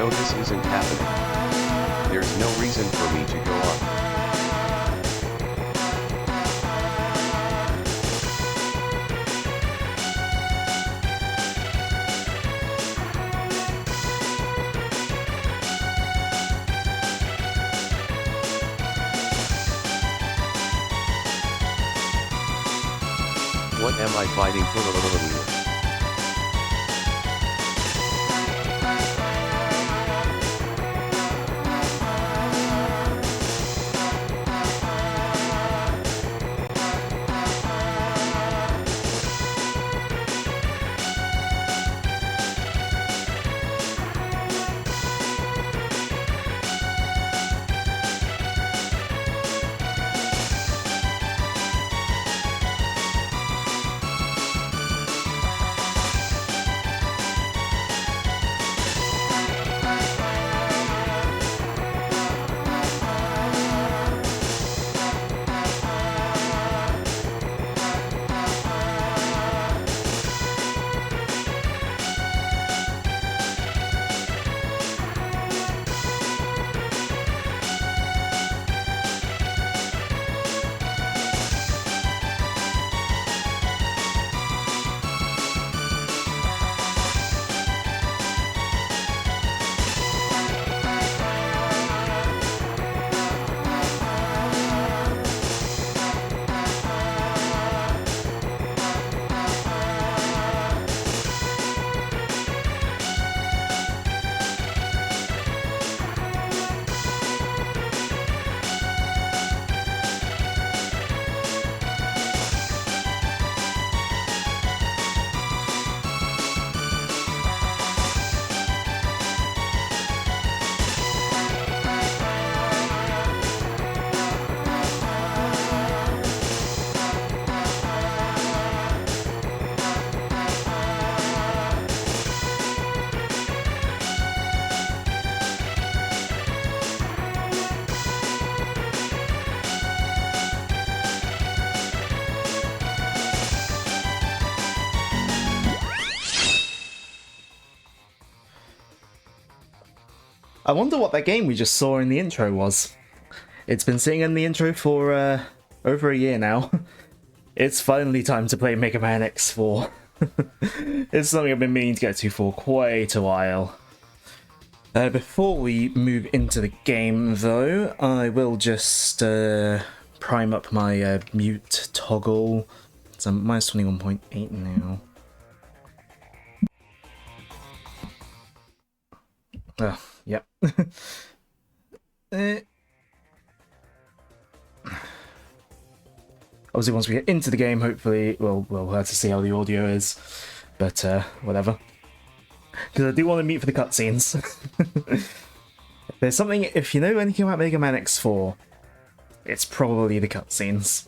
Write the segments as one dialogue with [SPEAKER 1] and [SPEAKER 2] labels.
[SPEAKER 1] No, this isn't happening. There's no reason for me to go up. What am I fighting for?
[SPEAKER 2] I wonder what that game we just saw in the intro was. It's been sitting in the intro for over a year now. It's finally time to play Mega Man X4. It's something I've been meaning to get to for quite a while. Before we move into the game, though, I will just prime up my mute toggle. So I'm minus 21.8 now. Oh, yep. Obviously, once we get into the game, hopefully we'll have to see how the audio is. But whatever. Because I do want to mute for the cutscenes. There's something, if you know anything about Mega Man X4, it's probably the cutscenes.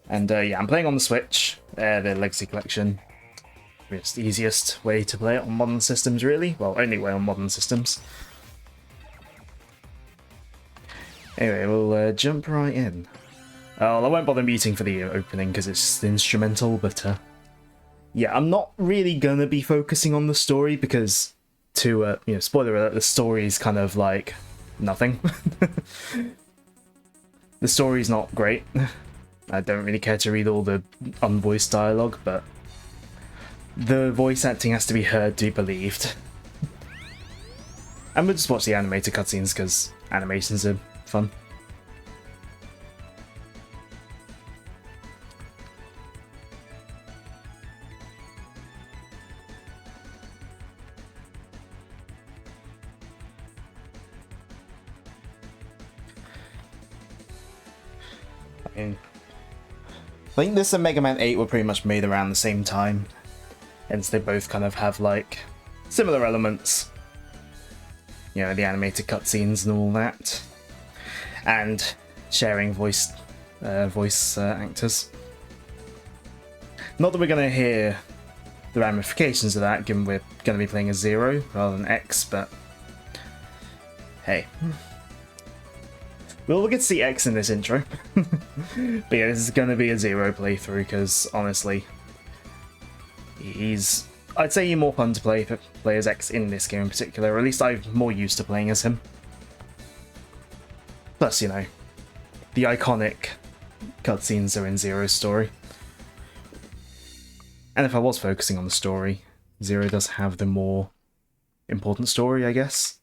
[SPEAKER 2] And yeah, I'm playing on the Switch, the Legacy Collection. It's the easiest way to play it on modern systems, really. Well, only way on modern systems. Anyway, we'll jump right in. I won't bother muting for the opening because it's instrumental, but yeah, I'm not really gonna be focusing on the story because, to spoiler alert, the story is kind of like nothing. The story's not great. I don't really care to read all the unvoiced dialogue, but the voice acting has to be heard to be believed. And we'll just watch the animated cutscenes because animations are fun. I think this and Mega Man 8 were pretty much made around the same time, and so they both kind of have like similar elements. You know, the animated cutscenes and all that, and sharing voice actors. Not that we're going to hear the ramifications of that, given we're going to be playing as Zero rather than X, but hey. We'll get to see X in this intro. But yeah, this is going to be a Zero playthrough, because honestly, I'd say he's more fun to play as X in this game in particular, or at least I'm more used to playing as him. Plus, you know, the iconic cutscenes are in Zero's story. And if I was focusing on the story, Zero does have the more important story, I guess.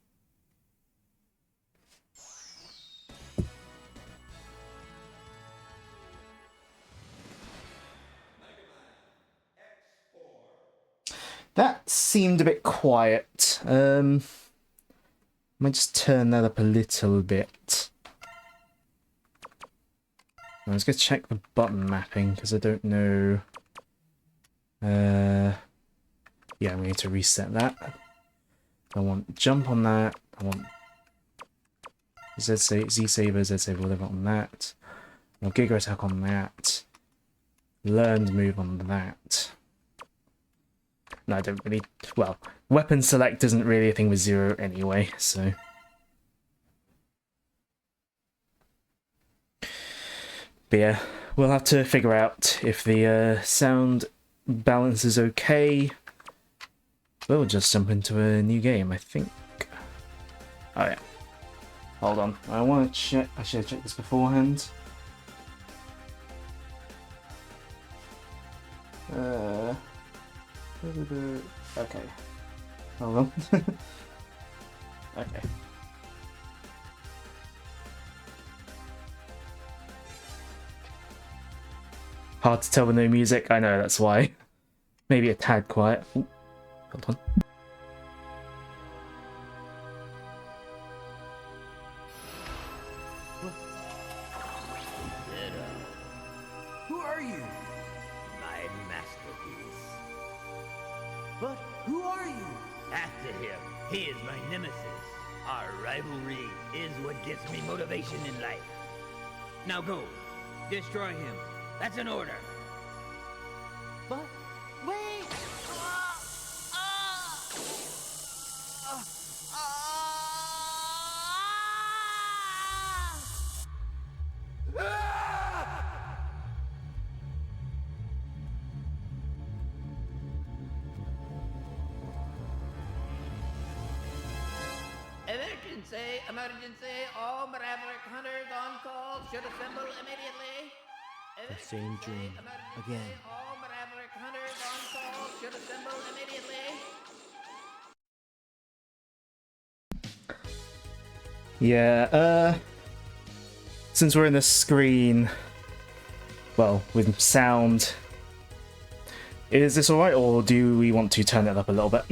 [SPEAKER 2] That seemed a bit quiet. Might just turn that up a little bit. Let's go check the button mapping, because I don't know. Yeah, we need to reset that. I want jump on that. I want Z-Saber, Z-Saber, whatever on that. I want Giga Attack on that. Learned move on that. No, I don't really... Well, weapon select isn't really a thing with Zero anyway, so... But yeah, we'll have to figure out if the sound balance is okay. We'll just jump into a new game, I think. Oh yeah. Hold on, I want to check... I should have checked this beforehand. Okay. Hold on. Okay. Hard to tell with no music. I know, that's why. Maybe a tad quiet. Ooh, hold on.
[SPEAKER 3] Who are you? My masterpiece. But who are you?
[SPEAKER 4] After him, he is my nemesis. Our rivalry is what gives me motivation in life. Now go, destroy him. That's an order.
[SPEAKER 3] But wait!
[SPEAKER 4] Emergency! Emergency! All Maverick hunters on call should assemble immediately.
[SPEAKER 3] The same dream again.
[SPEAKER 4] All Maverick hunters on call should assemble immediately.
[SPEAKER 2] Yeah, since we're in the screen, well, with sound, is this alright, or do we want to turn it up a little bit?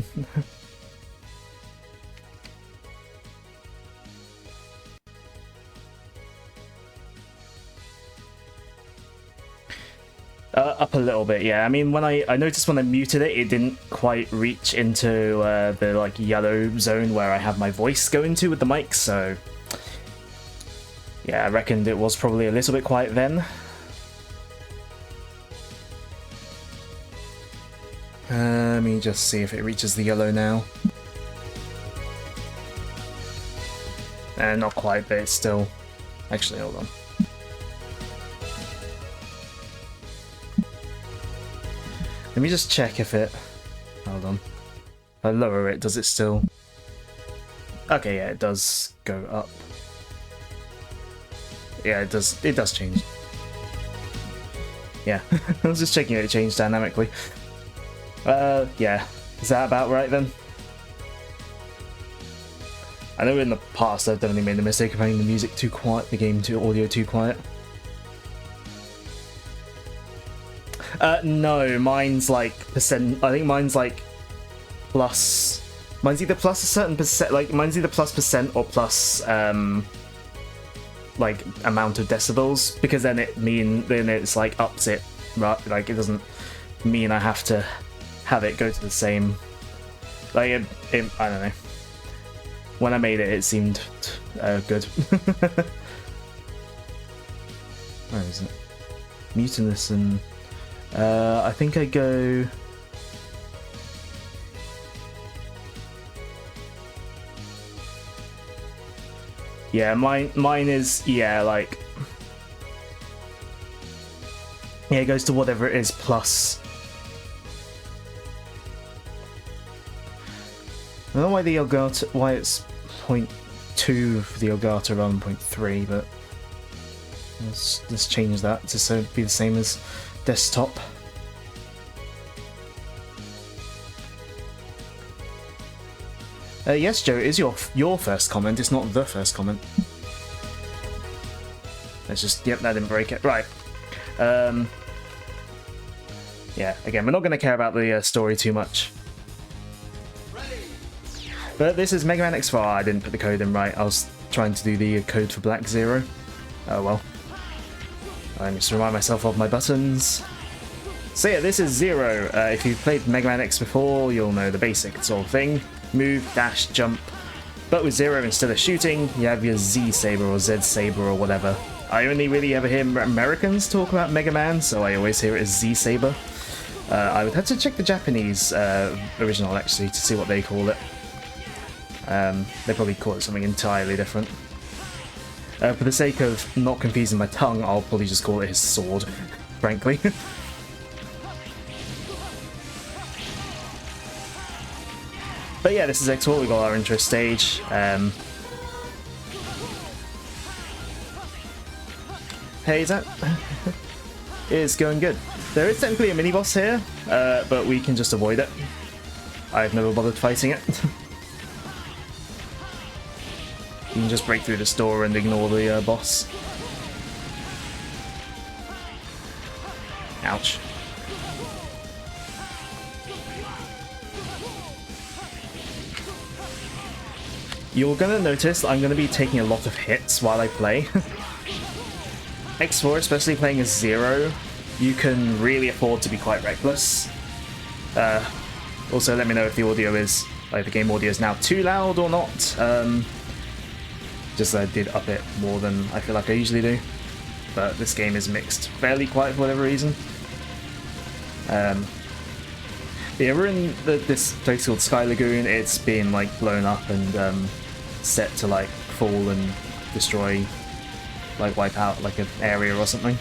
[SPEAKER 2] Up a little bit, yeah. I mean, when I noticed when I muted it, it didn't quite reach into the like yellow zone where I have my voice going to with the mic, so yeah, I reckoned it was probably a little bit quiet then. Let me just see if it reaches the yellow now. Not quite, but it's still... Actually, hold on. Let me just check if it... Hold on. If I lower it, does it still... Okay, yeah, it does go up. Yeah, it does change. Yeah, I was just checking it changed dynamically. Yeah. Is that about right then? I know in the past I've definitely made the mistake of having the music too quiet, the game audio too quiet. No, mine's like percent. I think mine's like plus. Mine's either plus a certain percent, like mine's either plus percent or plus like amount of decibels, because then it's like ups it, right? Like it doesn't mean I have to have it go to the same. Like I don't know. When I made it, it seemed good. Where is it? Mute and listen. I think I go... Yeah, mine is, yeah, like... Yeah, it goes to whatever it is plus... I don't know why the Elgato, why it's 0.2 for the Elgato rather than 0.3, but let's change that to be the same as desktop. Yes, Joe, it is your first comment. It's not the first comment. Let's just, yep, that didn't break it. Right. Yeah, again, we're not going to care about the story too much. But this is Mega Man X4. I didn't put the code in right. I was trying to do the code for Black Zero. Oh well. I need to remind myself of my buttons. So yeah, this is Zero. If you've played Mega Man X before, you'll know the basic sort of thing. Move, dash, jump. But with Zero, instead of shooting, you have your Z Saber or Z Saber or whatever. I only really ever hear Americans talk about Mega Man, so I always hear it as Z Saber. I would have to check the Japanese original actually to see what they call it. They probably call it something entirely different. For the sake of not confusing my tongue, I'll probably just call it his sword, frankly. But yeah, this is X4, we got our intro stage. Hey, is that... It's going good. There is technically a mini-boss here, but we can just avoid it. I've never bothered fighting it. You can just break through this door and ignore the boss. Ouch. You're gonna notice I'm gonna be taking a lot of hits while I play. X4, especially playing as Zero, you can really afford to be quite reckless. Also, let me know if the audio is, like the game audio is now too loud or not. Just I did up it more than I feel like I usually do. But this game is mixed fairly quiet for whatever reason. Yeah, we're in this place called Sky Lagoon. It's been like blown up and set to like fall and destroy, like wipe out like an area or something.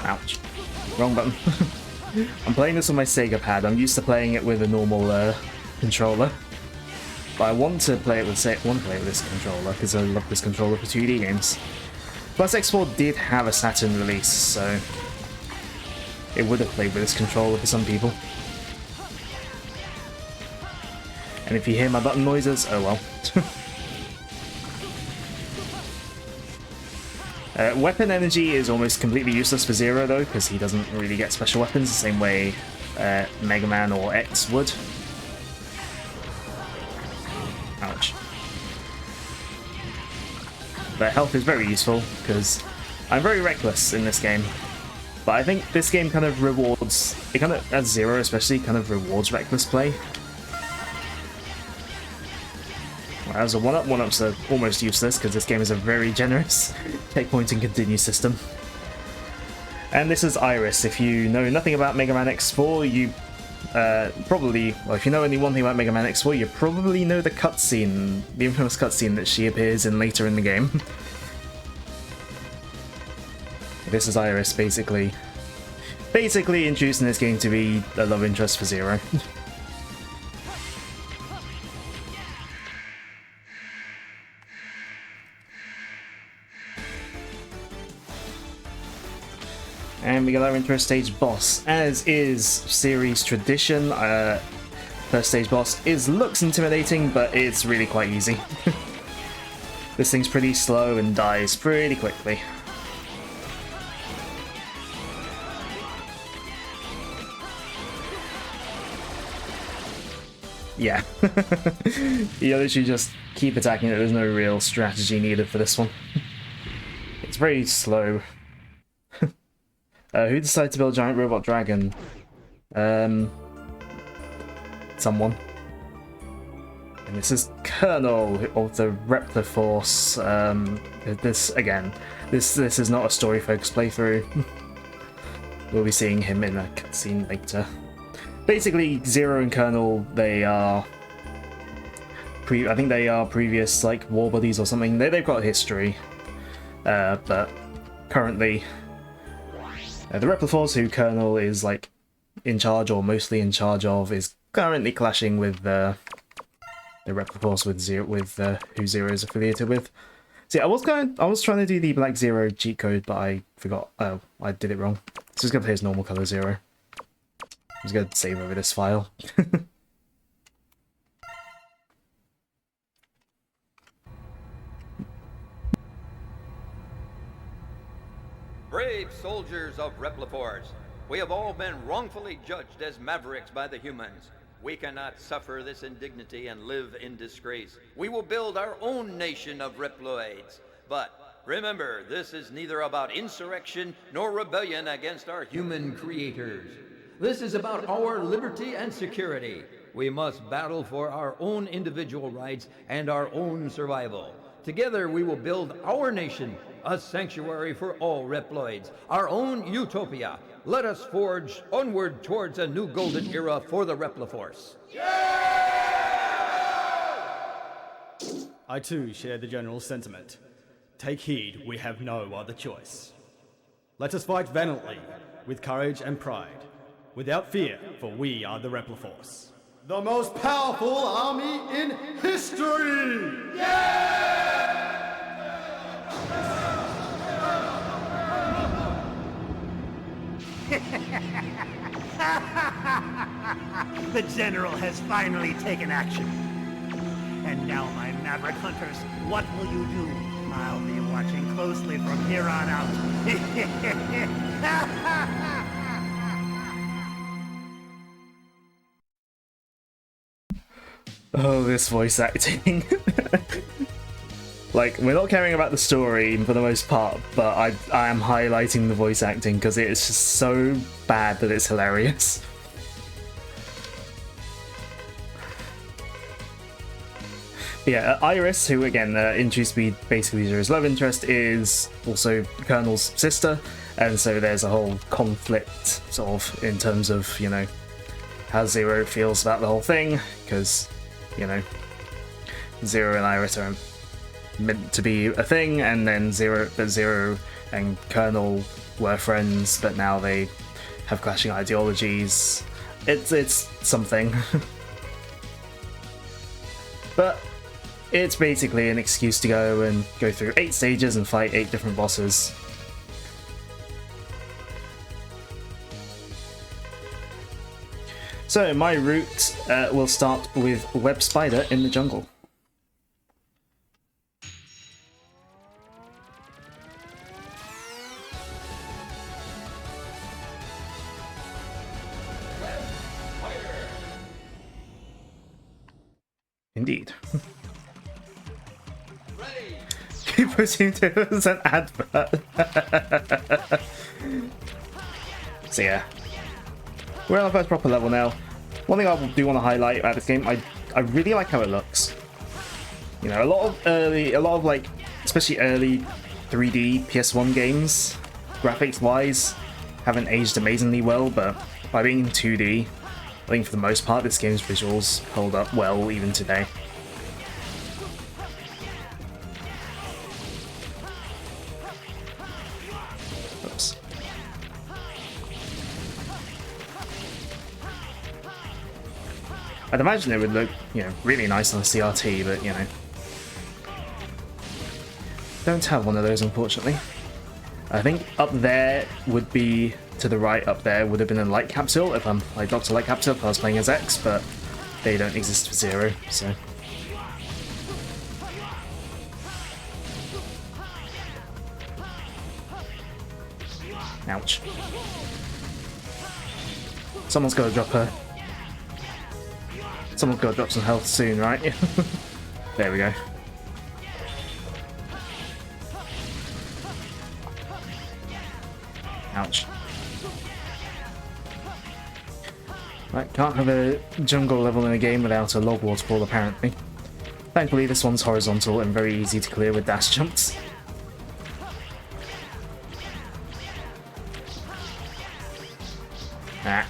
[SPEAKER 2] Ouch. Wrong button. I'm playing this on my Sega pad. I'm used to playing it with a normal controller. But I want to play it with this controller because I love this controller for 2D games. Plus X4 did have a Saturn release, so it would have played with this controller for some people. And if you hear my button noises, oh well. Weapon energy is almost completely useless for Zero though, because he doesn't really get special weapons the same way Mega Man or X would. Ouch. But health is very useful, because I'm very reckless in this game. But I think this game kind of rewards, it kind of, as Zero especially, kind of rewards reckless play. Whereas a 1-up, 1-ups are almost useless, because this game is a very generous take point and continue system. And this is Iris. If you know nothing about Mega Man X4, you probably, well, if you know only one thing about Mega Man X4, you probably know the cutscene, the infamous cutscene that she appears in later in the game. This is Iris, basically introducing this game to be a love interest for Zero. And we got our intro stage boss. As is series tradition, first stage boss looks intimidating, but it's really quite easy. This thing's pretty slow and dies pretty quickly. Yeah. You literally just keep attacking it, there's no real strategy needed for this one. It's very slow. Who decided to build a giant robot dragon? Someone. And this is Colonel of the Repliforce. This is not a story-focused playthrough. We'll be seeing him in a cutscene later. Basically, Zero and Colonel, they are... I think they are previous, like, war buddies or something. They've got a history. But currently... the Repliforce, who Colonel is like in charge or mostly in charge of, is currently clashing with the Repliforce with who Zero is affiliated with. See, I was trying to do the Black Zero cheat code, but I forgot. Oh, I did it wrong. So just gonna play as normal color Zero. I'm just gonna save over this file.
[SPEAKER 5] Brave soldiers of Repliforce, we have all been wrongfully judged as mavericks by the humans. We cannot suffer this indignity and live in disgrace. We will build our own nation of Reploids. But remember, this is neither about insurrection nor rebellion against our human creators. This is about our liberty and security. We must battle for our own individual rights and our own survival. Together we will build our nation, a sanctuary for all Reploids, our own utopia. Let us forge onward towards a new golden era for the Repliforce.
[SPEAKER 3] I too share the general sentiment. Take heed, we have no other choice. Let us fight valiantly, with courage and pride, without fear, for we are the Repliforce. The most powerful army in history!
[SPEAKER 6] The General has finally taken action. And now, my Maverick Hunters, what will you do? I'll be watching closely from here on out.
[SPEAKER 2] Oh, this voice acting. Like, we're not caring about the story for the most part, but I am highlighting the voice acting because it is just so bad that it's hilarious. Yeah, Iris, who again introduced me basically Zero's love interest, is also Colonel's sister, and so there's a whole conflict sort of in terms of, you know, how Zero feels about the whole thing, because, you know, Zero and Iris are meant to be a thing, and then Zero and Colonel were friends, but now they have clashing ideologies. It's something. But it's basically an excuse to go through 8 stages and fight 8 different bosses. So my route will start with Web Spider in the jungle. Indeed. You presume it was an advert. So yeah. We're on the first proper level now. One thing I do want to highlight about this game, I really like how it looks. You know, a lot of like, especially early 3D PS1 games, graphics-wise, haven't aged amazingly well, but by being in 2D, I think for the most part this game's visuals hold up well even today. Oops. I'd imagine it would look, you know, really nice on a CRT, but you know, don't have one of those unfortunately. I think up there would be, to the right up there would have been a light capsule if I'm like Dr. Light Capsule if I was playing as X, but they don't exist for Zero, so. Ouch. Someone's got to drop her. Someone's got to drop some health soon, right? There we go. Ouch. Right, can't have a jungle level in a game without a log waterfall apparently. Thankfully this one's horizontal and very easy to clear with dash jumps. Ah.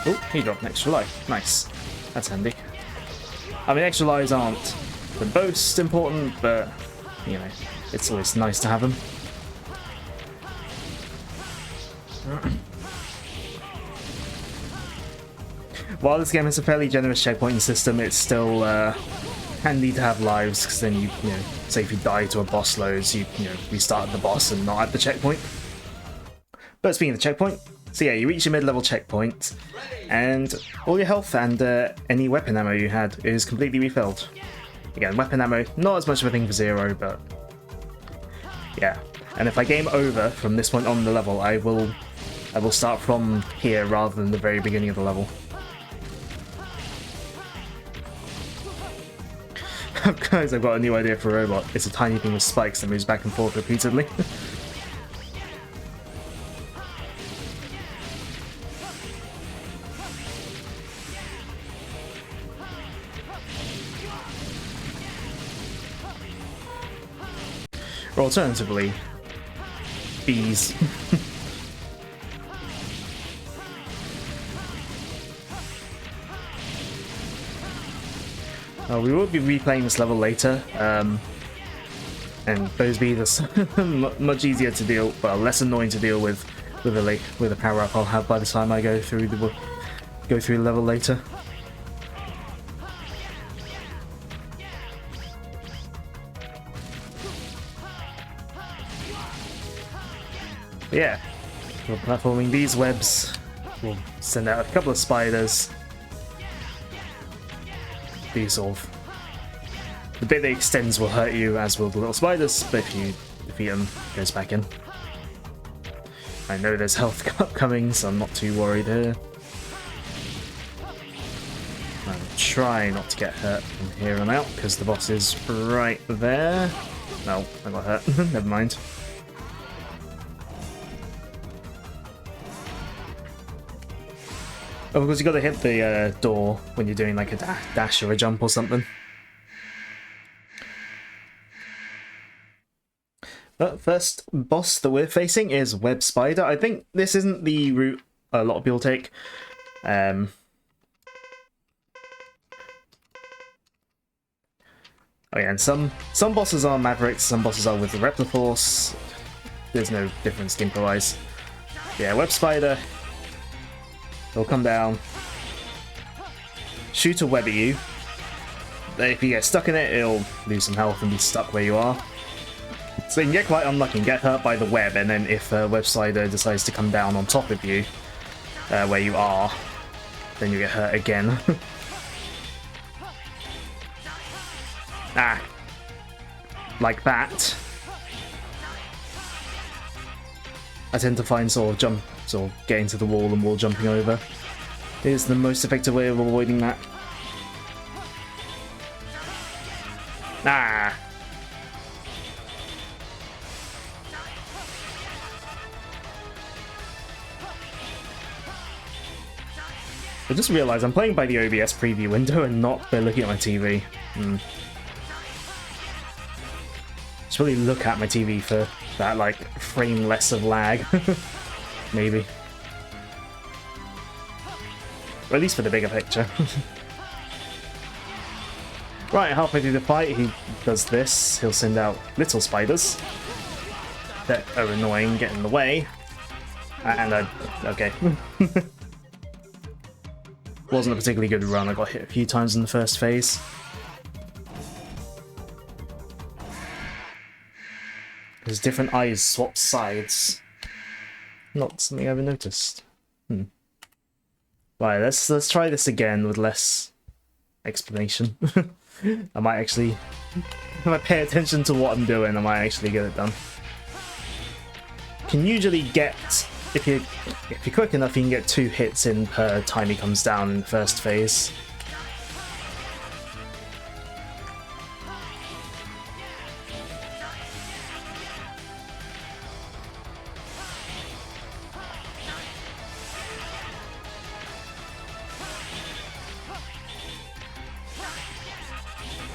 [SPEAKER 2] Oh, he dropped an extra life. Nice. That's handy. I mean, extra lives aren't the most important, but, you know, it's always nice to have them. While this game has a fairly generous checkpointing system, it's still handy to have lives, because then you know, say if you die to a boss loads, you restart at the boss and not at the checkpoint. But speaking of the checkpoint, so yeah, you reach your mid-level checkpoint, and all your health and any weapon ammo you had is completely refilled. Again, weapon ammo, not as much of a thing for Zero, but yeah. And if I game over from this point on in the level, I will start from here rather than the very beginning of the level. Guys, I've got a new idea for a robot. It's a tiny thing with spikes that moves back and forth repeatedly. Or alternatively, bees. We will be replaying this level later, and those bees are much easier to deal, well, less annoying to deal with a power up I'll have by the time I go through the level later. But yeah, we're platforming these webs. We'll send out a couple of spiders. These sort of, the bit that extends will hurt you, as will the little spiders, but if you defeat them, it goes back in. I know there's health coming, so I'm not too worried here. I'll try not to get hurt from here on out, because the boss is right there. No, I got hurt. Never mind. Oh, because you got to hit the door when you're doing like a dash or a jump or something. But first boss that we're facing is Web Spider. I think this isn't the route a lot of people take. Oh yeah, and some bosses are Mavericks, some bosses are with the Repliforce. There's no difference gameplay-wise. Yeah, Web Spider. He'll come down, shoot a web at you. If you get stuck in it, it'll lose some health and be stuck where you are. So you can get quite unlucky and get hurt by the web, and then if Web Spider decides to come down on top of you, where you are, then you get hurt again. Ah. Like that. I tend to find sort of getting to the wall and wall jumping over is the most effective way of avoiding that. Ah. I just realised I'm playing by the OBS preview window and not by looking at my TV. Just really look at my TV for that, like, frame less of lag. Maybe. Or at least for the bigger picture. Right, halfway through the fight, he does this. He'll send out little spiders that are annoying, get in the way. And okay. Wasn't a particularly good run. I got hit a few times in the first phase. Because different eyes swap sides. Not something I ever noticed. Right, let's try this again with less explanation. I might actually, if I pay attention to what I'm doing, I might actually get it done. Can usually get, if you're quick enough, you can get 2 hits in per time he comes down in the first phase.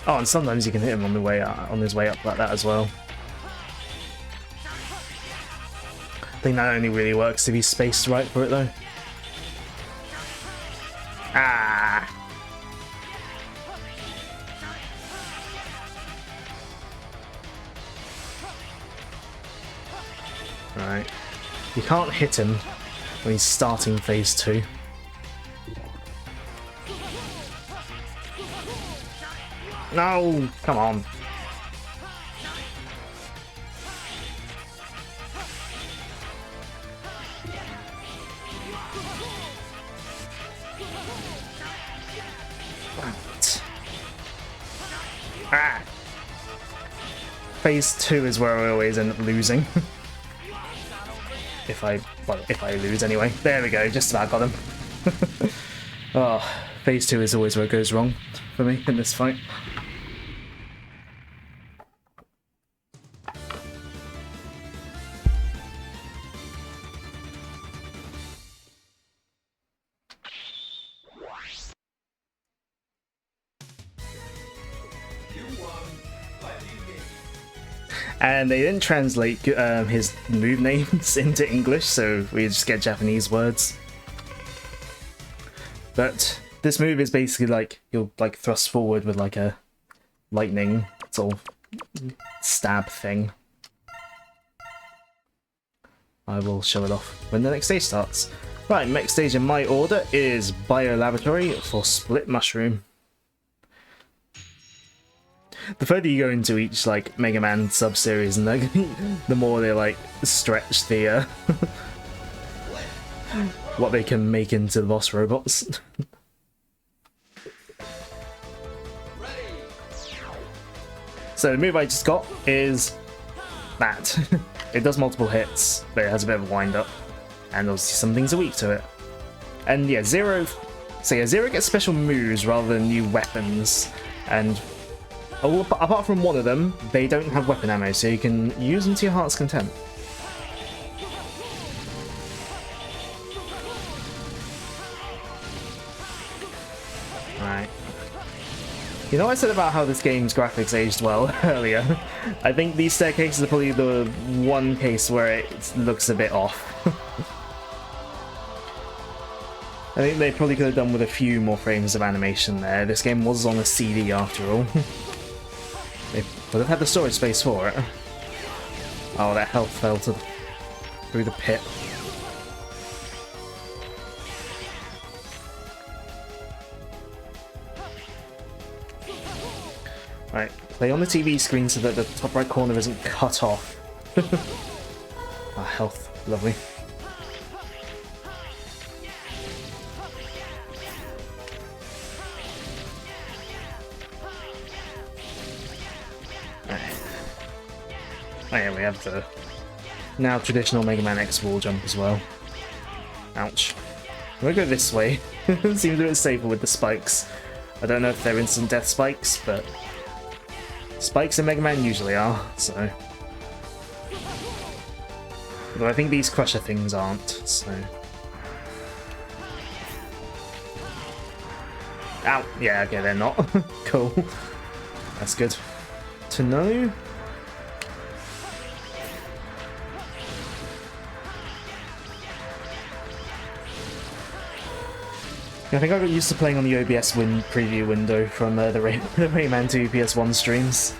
[SPEAKER 2] Oh, and sometimes you can hit him on the way out, on his way up like that as well. I think that only really works if he's spaced right for it, though. Ah! Right. You can't hit him when he's starting phase 2. No! Come on. Right. Ah! Phase 2 is where I always end up losing. If I lose anyway. There we go, just about got him. Oh, phase 2 is always where it goes wrong for me in this fight. And they didn't translate his move names into English, so we just get Japanese words. But this move is basically like, you'll like thrust forward with like a lightning sort of stab thing. I will show it off when the next stage starts. Right, next stage in my order is Bio Laboratory for Split Mushroom. The further you go into each like Mega Man sub-series, and the more they like stretch the what they can make into the boss robots. So the move I just got is that. It does multiple hits, but it has a bit of a wind up, and obviously some things are weak to it. And yeah, Zero gets special moves rather than new weapons, and apart from one of them, they don't have weapon ammo, so you can use them to your heart's content. Right. You know what I said about how this game's graphics aged well earlier? I think these staircases are probably the one case where it looks a bit off. I think they probably could have done with a few more frames of animation there. This game was on a CD after all. But I've had the storage space for it. Oh, that health fell through the pit. Right, play on the TV screen so that the top right corner isn't cut off. Ah, health, lovely. Oh yeah, we have the now traditional Mega Man X wall jump as well. Ouch. I'm gonna go this way. Seems a bit safer with the spikes. I don't know if they're instant death spikes, but spikes in Mega Man usually are, so. But I think these crusher things aren't, so. Ow! Yeah, okay, they're not. Cool. That's good to know. I think I got used to playing on the OBS preview window from the Rayman 2 PS1 streams.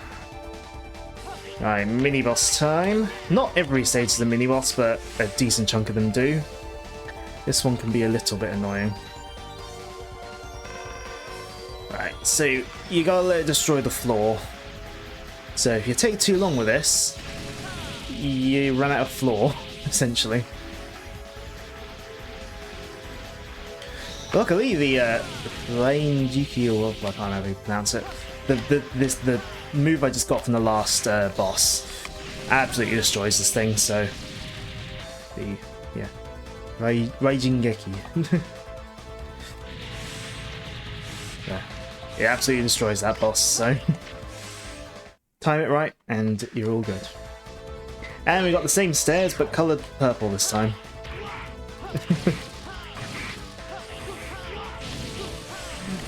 [SPEAKER 2] Right, mini-boss time. Not every stage is a mini-boss, but a decent chunk of them do. This one can be a little bit annoying. Right, so you gotta let it destroy the floor. So if you take too long with this, you run out of floor, essentially. Luckily, the Rainjiki, or I can't know how to pronounce it. The move I just got from the last boss absolutely destroys this thing. So Raijingeki. Yeah, it absolutely destroys that boss. So time it right, and you're all good. And we got the same stairs, but coloured purple this time.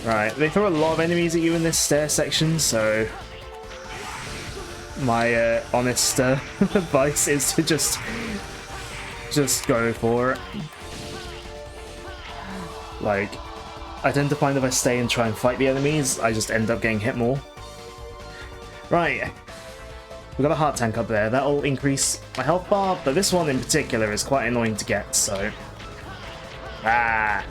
[SPEAKER 2] Right, they throw a lot of enemies at you in this stair section, so my honest advice is to just go for it. Like, I tend to find if I stay and try and fight the enemies, I just end up getting hit more. Right, we've got a heart tank up there. That'll increase my health bar, but this one in particular is quite annoying to get, so. Ah!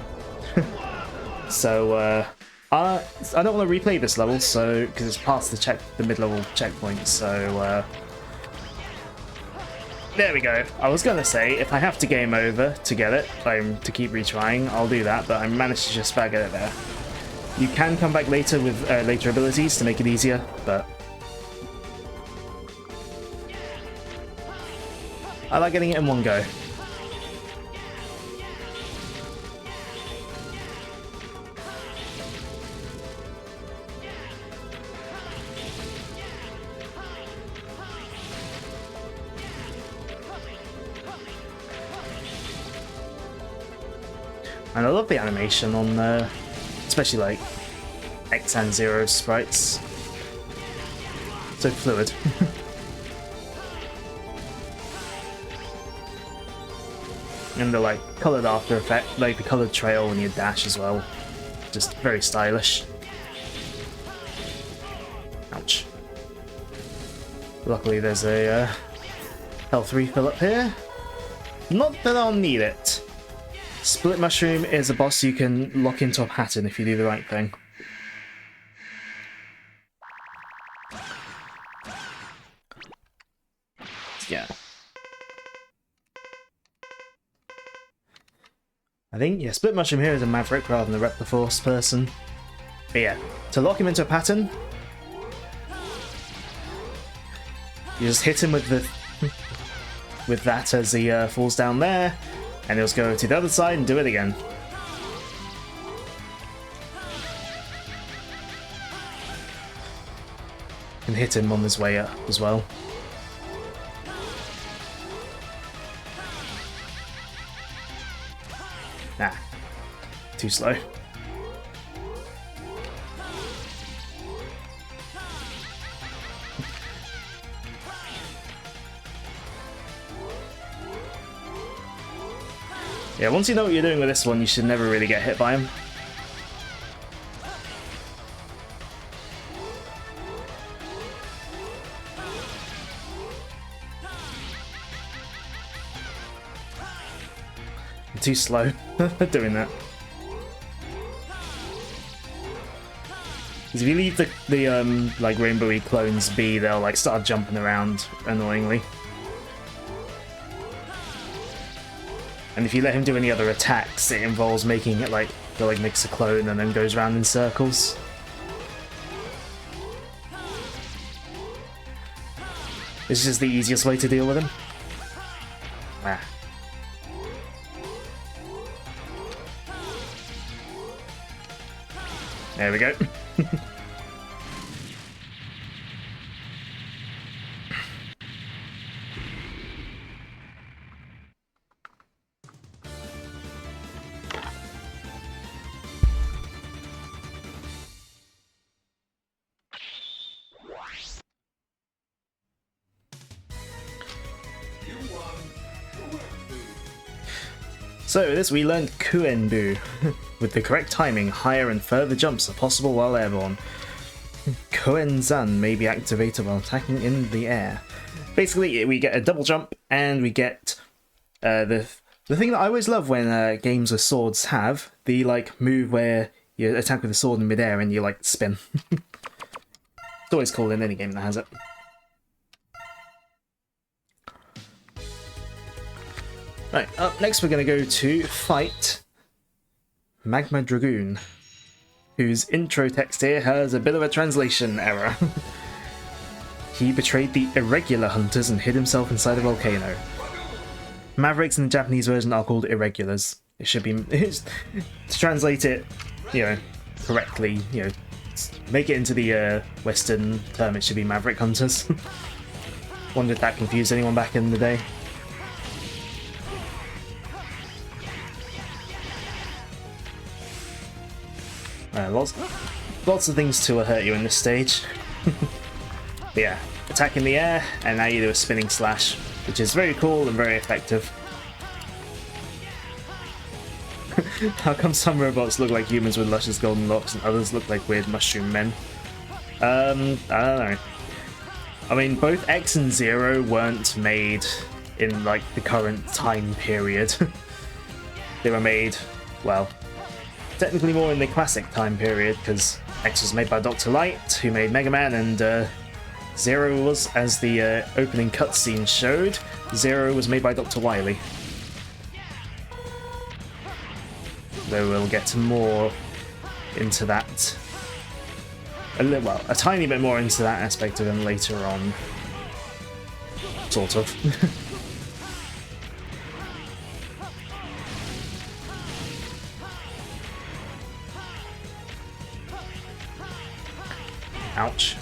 [SPEAKER 2] So, I don't want to replay this level, so because it's past the mid-level checkpoint. So there we go. I was gonna say if I have to game over to get it, to keep retrying, I'll do that. But I managed to just about get it there. You can come back later with later abilities to make it easier, but I like getting it in one go. And I love the animation on especially like X and Zero sprites. So fluid. And the like coloured after effect, like the coloured trail when you dash as well. Just very stylish. Ouch. Luckily there's a health refill up here. Not that I'll need it. Split Mushroom is a boss you can lock into a pattern if you do the right thing. Yeah. I think, yeah, Split Mushroom here is a Maverick rather than a Repliforce person. But yeah, to lock him into a pattern, you just hit him with the with that as he falls down there, and he'll just go to the other side and do it again. And hit him on his way up as well. Nah, too slow. Yeah, once you know what you're doing with this one, you should never really get hit by him. too slow doing that. Because if you leave the like rainbowy clones be, they'll like start jumping around annoyingly. And if you let him do any other attacks, it involves making it like go like makes a clone and then goes around in circles. This is just the easiest way to deal with him. Ah. There we go. So this we learned Kuenbu. With the correct timing, higher and further jumps are possible while airborne. Koenzan may be activated while attacking in the air. Basically, we get a double jump, and we get the thing that I always love when games with swords have the like move where you attack with a sword in midair and you like spin. It's always cool in any game that has it. Right, up next we're going to go to fight Magma Dragoon, whose intro text here has a bit of a translation error. He betrayed the irregular hunters and hid himself inside a volcano. Mavericks in the Japanese version are called irregulars. It should be... to translate it, you know, correctly, you know, make it into the Western term, it should be Maverick Hunters. Wonder if that confused anyone back in the day. Lots of things to hurt you in this stage. But yeah, attack in the air, and now you do a spinning slash, which is very cool and very effective. How come some robots look like humans with luscious golden locks and others look like weird mushroom men? I don't know. I mean, both X and Zero weren't made in like the current time period. They were made, well, technically more in the classic time period, because X was made by Dr. Light, who made Mega Man, and Zero was, as the opening cutscene showed, Zero was made by Dr. Wily. Though we'll get more into that, a tiny bit more into that aspect of him later on. Sort of. Ouch.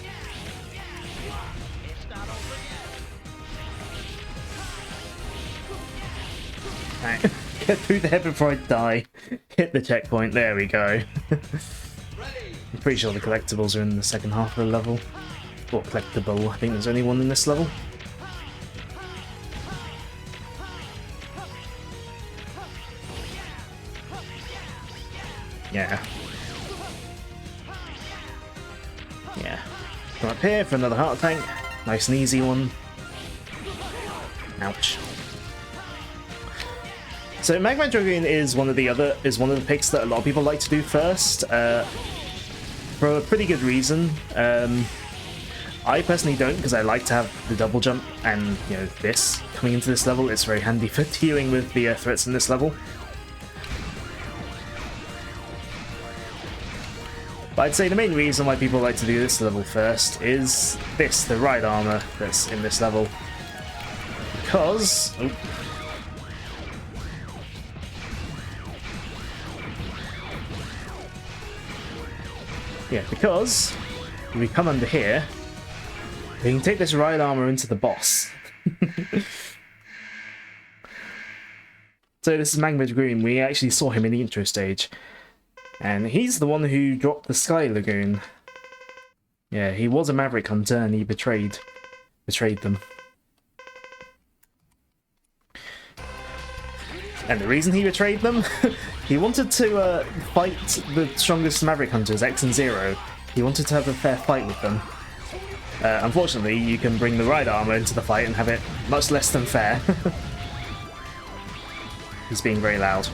[SPEAKER 2] Right. Get through there before I die. Hit the checkpoint, there we go. I'm pretty sure the collectibles are in the second half of the level. Or collectible, I think there's only one in this level. Yeah. Yeah. Come up here for another heart tank. Nice and easy one. Ouch. So Magma Dragoon is one of the picks that a lot of people like to do first, for a pretty good reason. I personally don't, because I like to have the double jump and, you know, this coming into this level. It's very handy for dealing with the threats in this level. But I'd say the main reason why people like to do this level first is this, the ride armor that's in this level. Because... oh. Yeah, because if we come under here, we can take this ride armor into the boss. So this is Magma Dragoon. We actually saw him in the intro stage. And he's the one who dropped the Sky Lagoon. Yeah, he was a Maverick Hunter and he betrayed them. And the reason he betrayed them? He wanted to fight the strongest Maverick Hunters, X and Zero. He wanted to have a fair fight with them. Unfortunately, you can bring the ride armor into the fight and have it much less than fair. He's being very loud.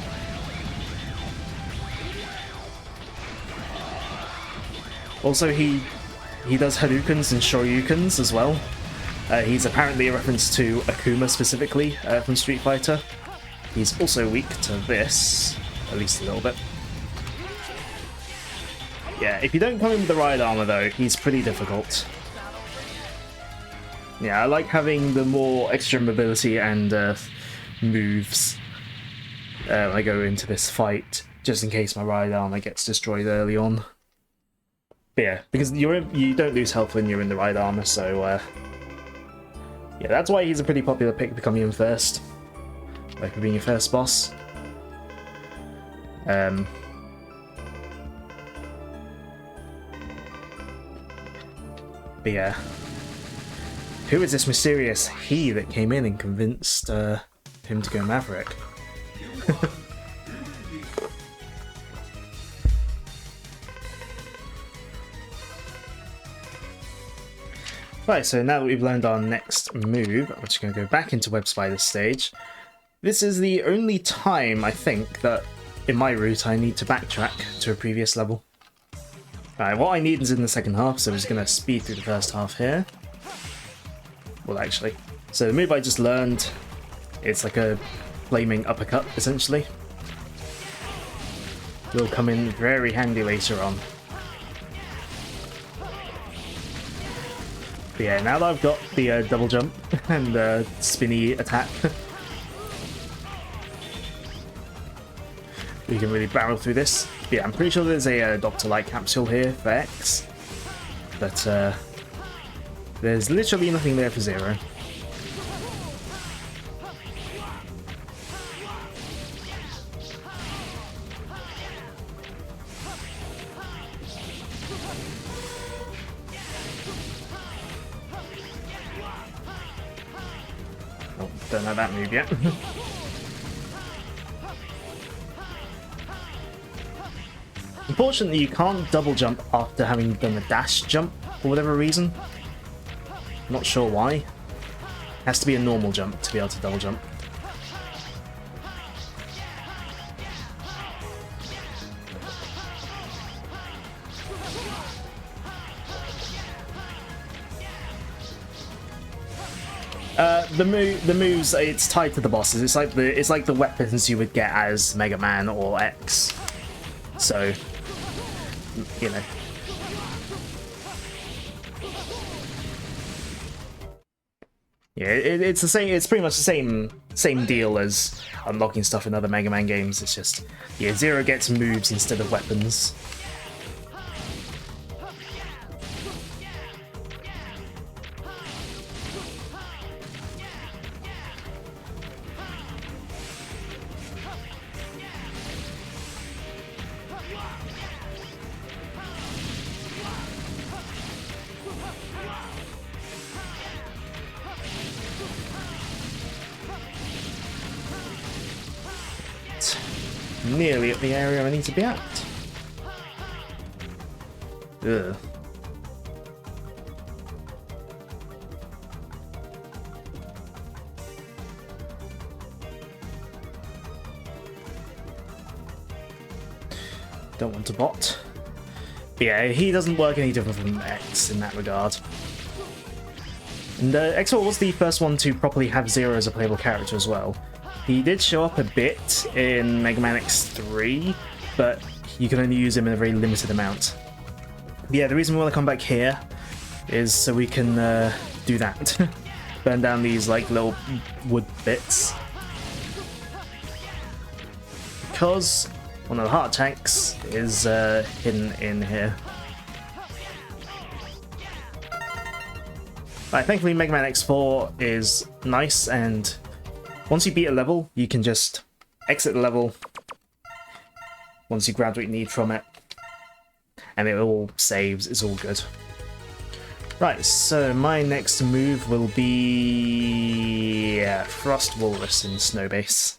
[SPEAKER 2] Also, he does Hadoukens and Shoryukens as well. He's apparently a reference to Akuma specifically from Street Fighter. He's also weak to this, at least a little bit. Yeah, if you don't come in with the right armor though, he's pretty difficult. Yeah, I like having the more extra mobility and moves when I go into this fight, just in case my right armor gets destroyed early on. But yeah, because you don't lose health when you're in the right armor, so yeah, that's why he's a pretty popular pick to come in first, like for being your first boss. But yeah, who is this mysterious he that came in and convinced him to go Maverick? Right, so now that we've learned our next move, I'm just going to go back into Web Spider stage. This is the only time, I think, that in my route I need to backtrack to a previous level. Right, what I need is in the second half, so I'm just going to speed through the first half here. Well, actually. So the move I just learned, it's like a flaming uppercut, essentially. Will come in very handy later on. But yeah, now that I've got the double jump and spinny attack, we can really barrel through this. But yeah, I'm pretty sure there's a Dr. Light capsule here for X, but there's literally nothing there for Zero. Oh, don't know that move yet. Unfortunately, you can't double jump after having done a dash jump for whatever reason. Not sure why. Has to be a normal jump to be able to double jump. The moves, it's tied to the bosses. It's like the weapons you would get as Mega Man or X. So, you know. Yeah, it's the same. It's pretty much the same deal as unlocking stuff in other Mega Man games. It's just, yeah, Zero gets moves instead of weapons. Nearly at the area I need to be at. Ugh. Don't want to bot. But yeah, he doesn't work any different from X in that regard. And X-Bot was the first one to properly have Zero as a playable character as well. He did show up a bit in Mega Man X3, but you can only use him in a very limited amount. But yeah, the reason we want to come back here is so we can do that. Burn down these like little wood bits. Because one of the heart tanks is hidden in here. Right, thankfully Mega Man X4 is nice, and once you beat a level, you can just exit the level once you grab what you need from it, and it all saves, it's all good. Right, so my next move will be Frost Walrus in Snowbase.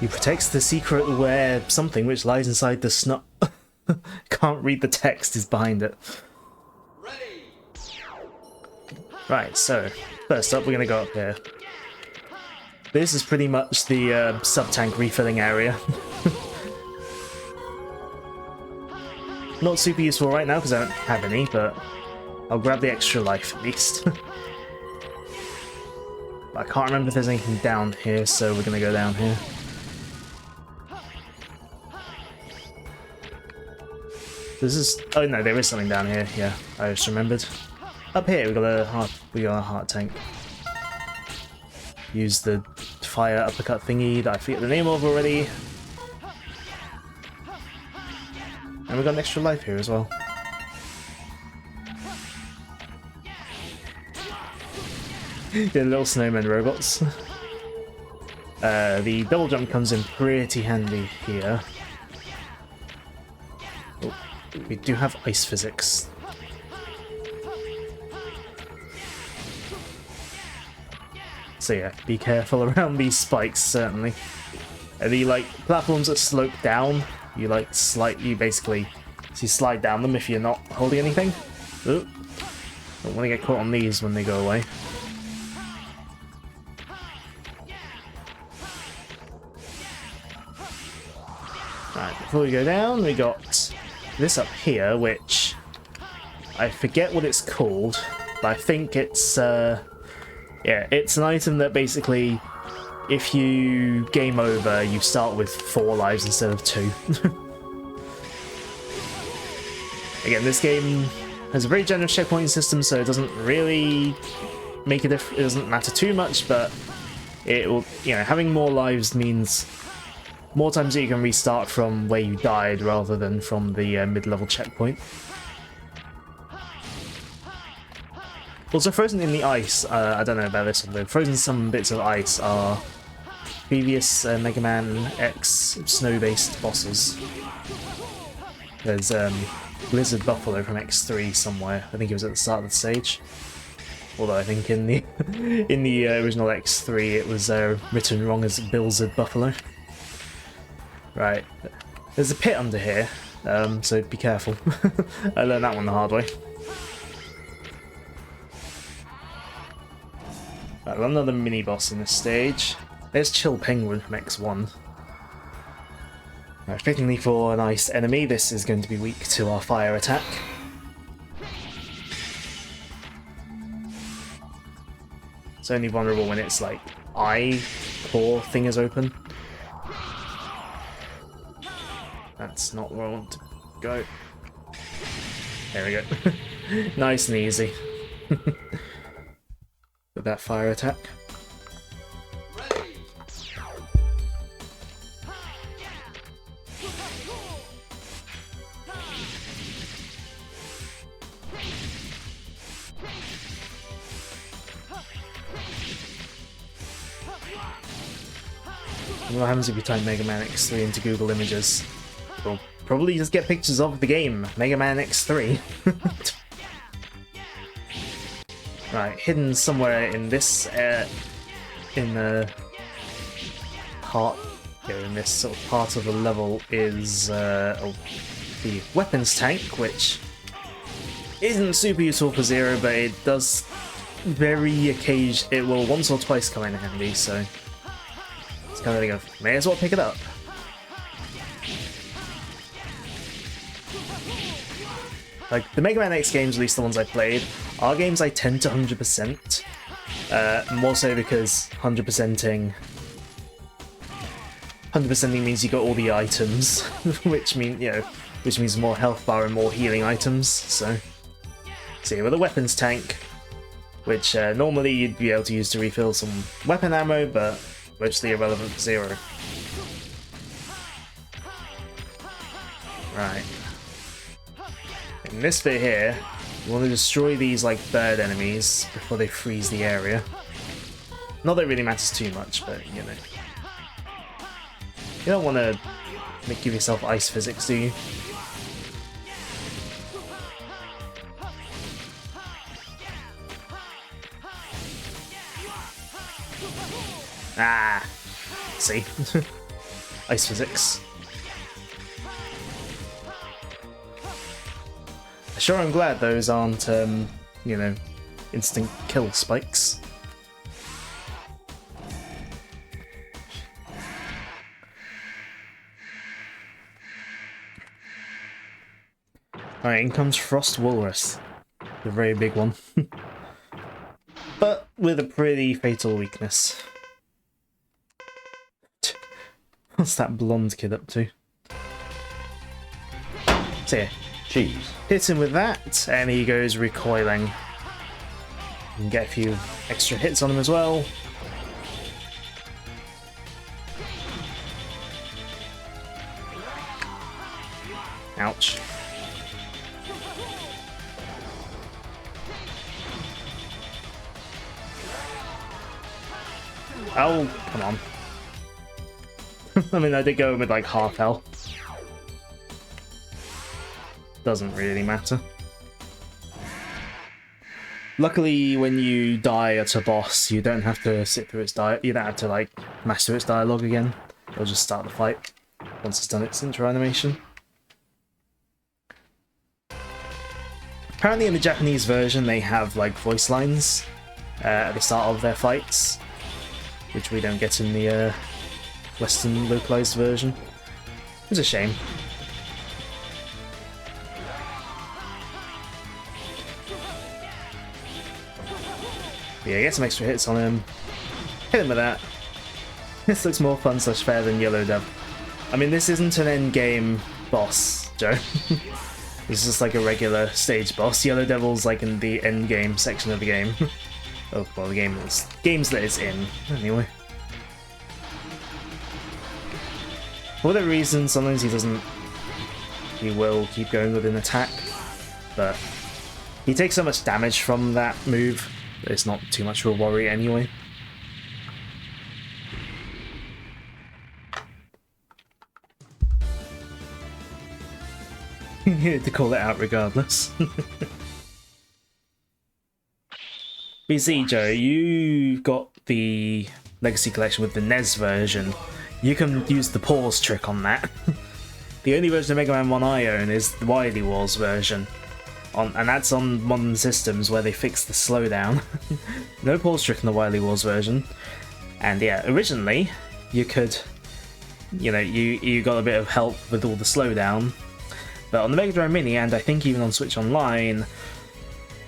[SPEAKER 2] He protects the secret where something which lies inside the snot. can't read the text is behind it. Right, so first up we're gonna go up here. This is pretty much the sub-tank refilling area. Not super useful right now because I don't have any, but I'll grab the extra life at least. I can't remember if there's anything down here, so we're gonna go down here. This is... oh no, there is something down here. Yeah, I just remembered. Up here we got a heart tank. Use the fire uppercut thingy that I forget the name of already. And we got an extra life here as well. Yeah, little snowman robots. The double jump comes in pretty handy here. Oh, we do have ice physics. So yeah, be careful around these spikes, certainly. The like platforms that slope down, you like basically slide down them if you're not holding anything. Ooh. Don't want to get caught on these when they go away. Right, before we go down, we got this up here, which I forget what it's called, but I think it's yeah, it's an item that basically, if you game over, you start with 4 lives instead of 2. Again, this game has a very generous checkpoint system, so it doesn't really make a difference. It doesn't matter too much, but it will, you know, having more lives means more times that you can restart from where you died rather than from the mid-level checkpoint. Also, frozen in the ice, I don't know about this one, but frozen some bits of ice are previous Mega Man X snow-based bosses. There's Blizzard Buffalo from X3 somewhere. I think it was at the start of the stage. Although I think in the original X3 it was written wrong as Blizzard Buffalo. Right, there's a pit under here, so be careful. I learned that one the hard way. Right, we've got another mini-boss in this stage. There's Chill Penguin from X1. Right, fittingly for an ice enemy, this is going to be weak to our fire attack. It's only vulnerable when its like eye core thing is open. That's not where I want to go. There we go. Nice and easy. With that fire attack. What happens if you type Mega Man X3 into Google Images? You'll probably just get pictures of the game, Mega Man X3. Right, hidden somewhere in this in the this sort of part of the level is the weapons tank, which isn't super useful for Zero, but it does very occasionally. It will once or twice come in handy, so it's kind of thing of may as well pick it up. Like, the Mega Man X games, at least the ones I played, are games I tend to 100%. More so because 100%ing means you got all the items, which means more health bar and more healing items. So yeah, with a weapons tank, which normally you'd be able to use to refill some weapon ammo, but mostly irrelevant for Zero. Right. In this bit here, you want to destroy these like bird enemies before they freeze the area. Not that it really matters too much, but you know. You don't want to give yourself ice physics, do you? Ah! See? Ice physics. Sure, I'm glad those aren't, you know, instant kill spikes. Alright, in comes Frost Walrus. The very big one. But with a pretty fatal weakness. What's that blonde kid up to? So yeah,
[SPEAKER 7] Cheese.
[SPEAKER 2] hit him with that, and he goes recoiling. You can get a few extra hits on him as well. Ouch. Oh, come on. I mean, I did go in with like half health. Doesn't really matter. Luckily, when you die at a boss, you don't have to sit through its you don't have to like mash through its dialogue again. It'll just start the fight once it's done its intro animation. Apparently in the Japanese version they have like voice lines at the start of their fights, which we don't get in the Western localized version. It's a shame. Yeah, get some extra hits on him. Hit him with that. This looks more fun / fair than Yellow Devil. I mean, this isn't an end game boss, Joe. This is just like a regular stage boss. Yellow Devil's like in the end game section of the game. Oh, well, the games that it's in, anyway. For whatever reason, sometimes he will keep going with an attack, but he takes so much damage from that move that it's not too much of a worry anyway. You needed to call it out regardless. BC Joe, you got the Legacy Collection with the NES version. You can use the pause trick on that. The only version of Mega Man 1 I own is the Wily Wars version. And that's on modern systems where they fixed the slowdown. No pause trick in the Wily Wars version. And yeah, originally you could, you know, you got a bit of help with all the slowdown. But on the Mega Drive Mini, and I think even on Switch Online,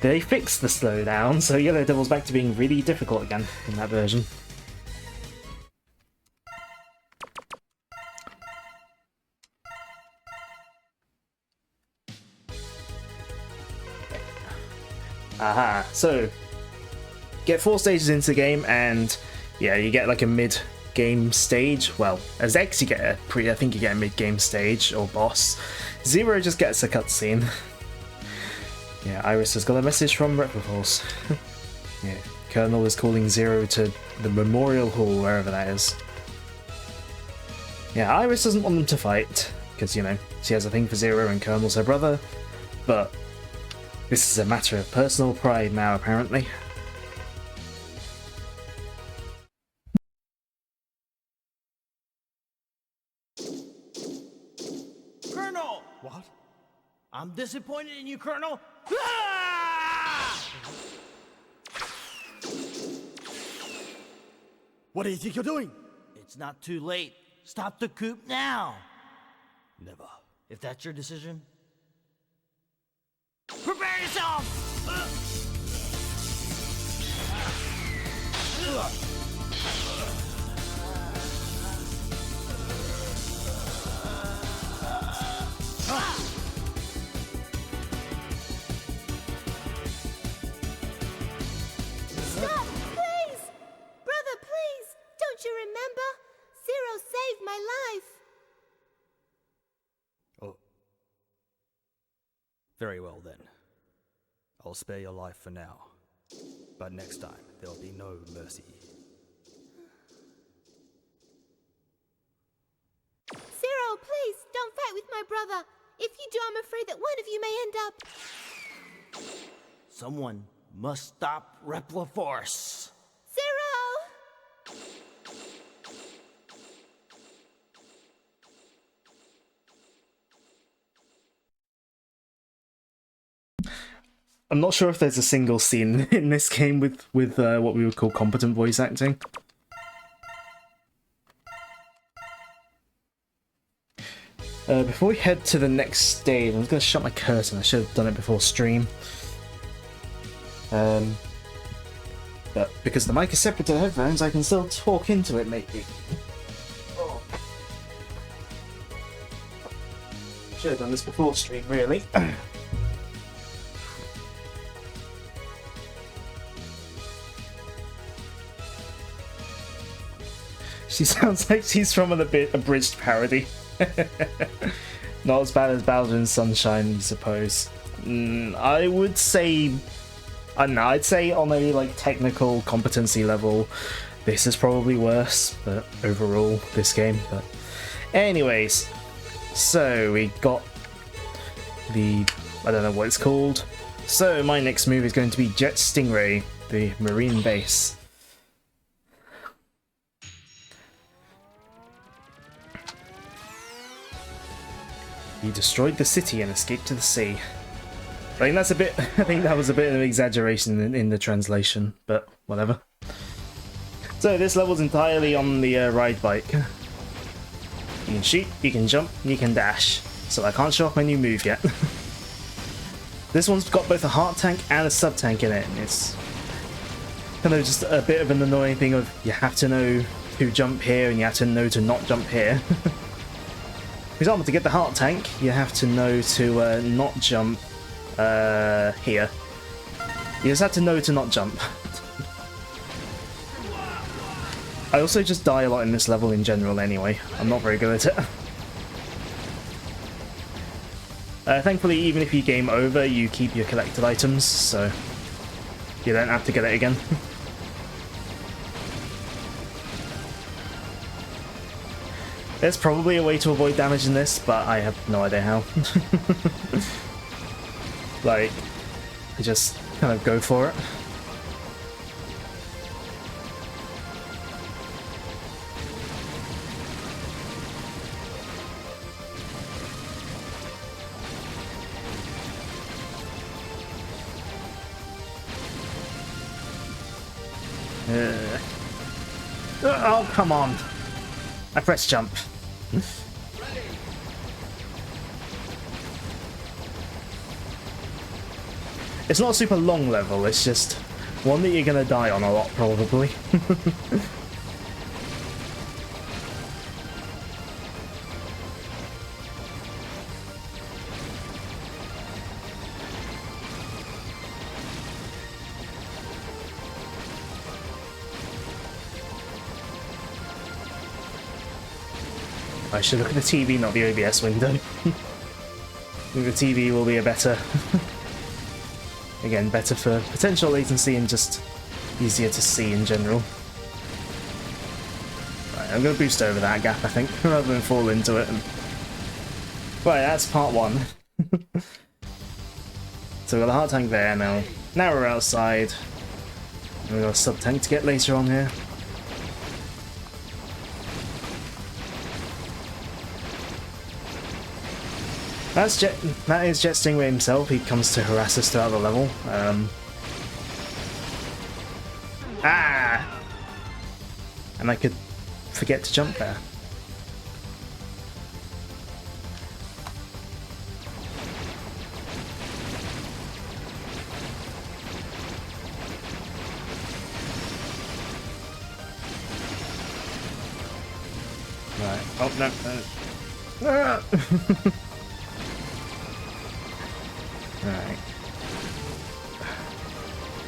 [SPEAKER 2] they fixed the slowdown, so Yellow Devil's back to being really difficult again in that version. Aha, so get 4 stages into the game, and yeah, you get like a mid-game stage. Well, as X you get I think you get a mid-game stage or boss. Zero just gets a cutscene. Yeah, Iris has got a message from Repliforce. Yeah, Colonel is calling Zero to the Memorial Hall, wherever that is. Yeah, Iris doesn't want them to fight, because, you know, she has a thing for Zero and Colonel's her brother, but this is a matter of personal pride now, apparently.
[SPEAKER 4] Colonel! What? I'm disappointed in you, Colonel. Ah!
[SPEAKER 3] What do you think you're doing?
[SPEAKER 4] It's not too late. Stop the coup now.
[SPEAKER 3] Never.
[SPEAKER 4] If that's your decision, prepare yourself!
[SPEAKER 8] Stop, please! Brother, please! Don't you remember? Zero saved my life.
[SPEAKER 3] Oh. Very well then. I'll spare your life for now. But next time, there'll be no mercy.
[SPEAKER 8] Zero, please, don't fight with my brother. If you do, I'm afraid that one of you may end up...
[SPEAKER 4] Someone must stop Repliforce.
[SPEAKER 8] Zero!
[SPEAKER 2] I'm not sure if there's a single scene in this game with what we would call competent voice acting. Before we head to the next stage, I'm just going to shut my curtain. I should have done it before stream. But because the mic is separate to the headphones, I can still talk into it, maybe. Oh. Should have done this before stream, really. She sounds like she's from an abridged parody. Not as bad as Bowser in Sunshine, I suppose. I would say... I don't know, I'd say on a like technical competency level, this is probably worse, but overall, this game. But anyways, so we got the... I don't know what it's called. So my next move is going to be Jet Stingray, the Marine base. He destroyed the city and escaped to the sea. I think that's a bit. I think that was a bit of an exaggeration in the translation, but whatever. So this level's entirely on the ride bike. You can shoot, you can jump, you can dash. So I can't show off my new move yet. This one's got both a heart tank and a sub tank in it. And it's kind of just a bit of an annoying thing of you have to know to jump here and you have to know to not jump here. For example, to get the heart tank, you have to know to not jump here. You just have to know to not jump. I also just die a lot in this level in general anyway. I'm not very good at it. Thankfully, even if you game over, you keep your collected items, so you don't have to get it again. There's probably a way to avoid damage in this, but I have no idea how. Like, I just kind of go for it. Oh, come on. I pressed jump. It's not a super long level, it's just one that you're gonna die on a lot, probably. I should look at the TV, not the OBS window. I think the TV will be a better... Again, better for potential latency and just easier to see in general. Right, I'm going to boost over that gap, I think, rather than fall into it. Right, that's part one. So we've got the heart tank there now. Now we're outside. We've got a sub tank to get later on here. That is Jet Stingray himself. He comes to harass us throughout the level. And I could forget to jump there. Right. Oh no. Ah! Alright.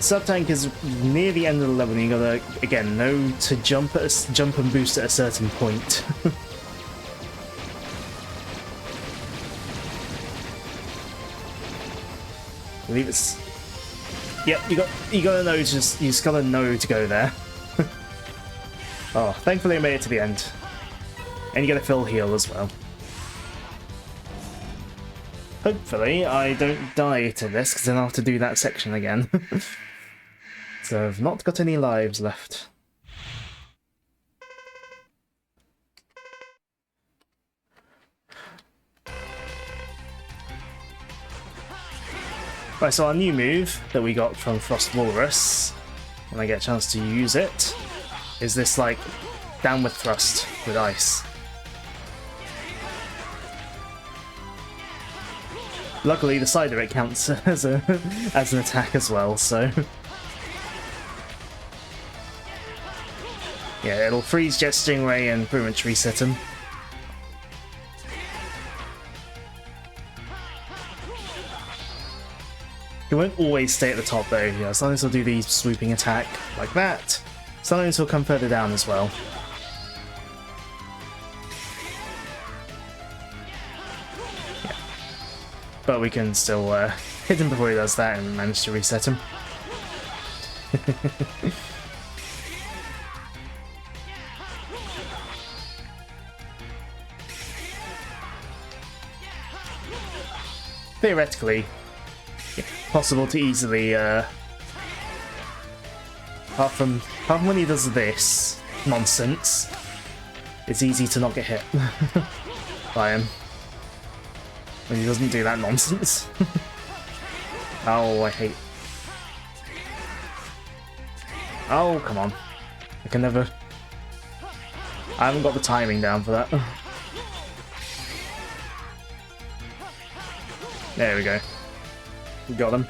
[SPEAKER 2] Sub-tank is near the end of the level and you gotta, again, know to jump and boost at a certain point. I believe it's... Yep, you gotta know, you just gotta know to go there. Oh, thankfully I made it to the end. And you get a full heal as well. Hopefully I don't die to this, because then I'll have to do that section again. So I've not got any lives left. Right, so our new move that we got from Frost Walrus, when I get a chance to use it, is this, like, downward thrust with ice. Luckily, the side of it counts as an attack as well, so... yeah, it'll freeze Jet Stingray and pretty much reset him. He won't always stay at the top though, yeah, sometimes he'll do the swooping attack like that, sometimes he'll come further down as well. Yeah. But we can still hit him before he does that and manage to reset him. Theoretically, yeah, possible to easily, apart from when he does this nonsense, it's easy to not get hit by him. When he doesn't do that nonsense. Oh, I hate... oh, come on. I can never... I haven't got the timing down for that. There we go. We got him.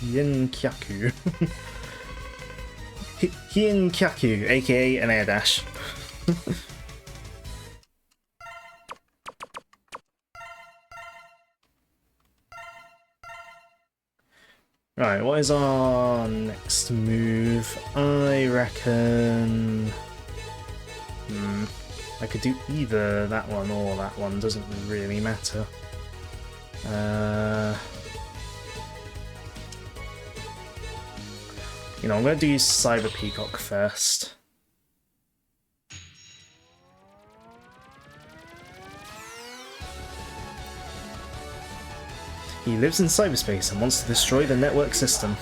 [SPEAKER 2] Yin Kyaku. Hien Kyaku, aka an air dash. Right, what is our next move? I reckon... I could do either that one or that one, doesn't really matter. You know, I'm going to do Cyber Peacock first. He lives in cyberspace and wants to destroy the network system.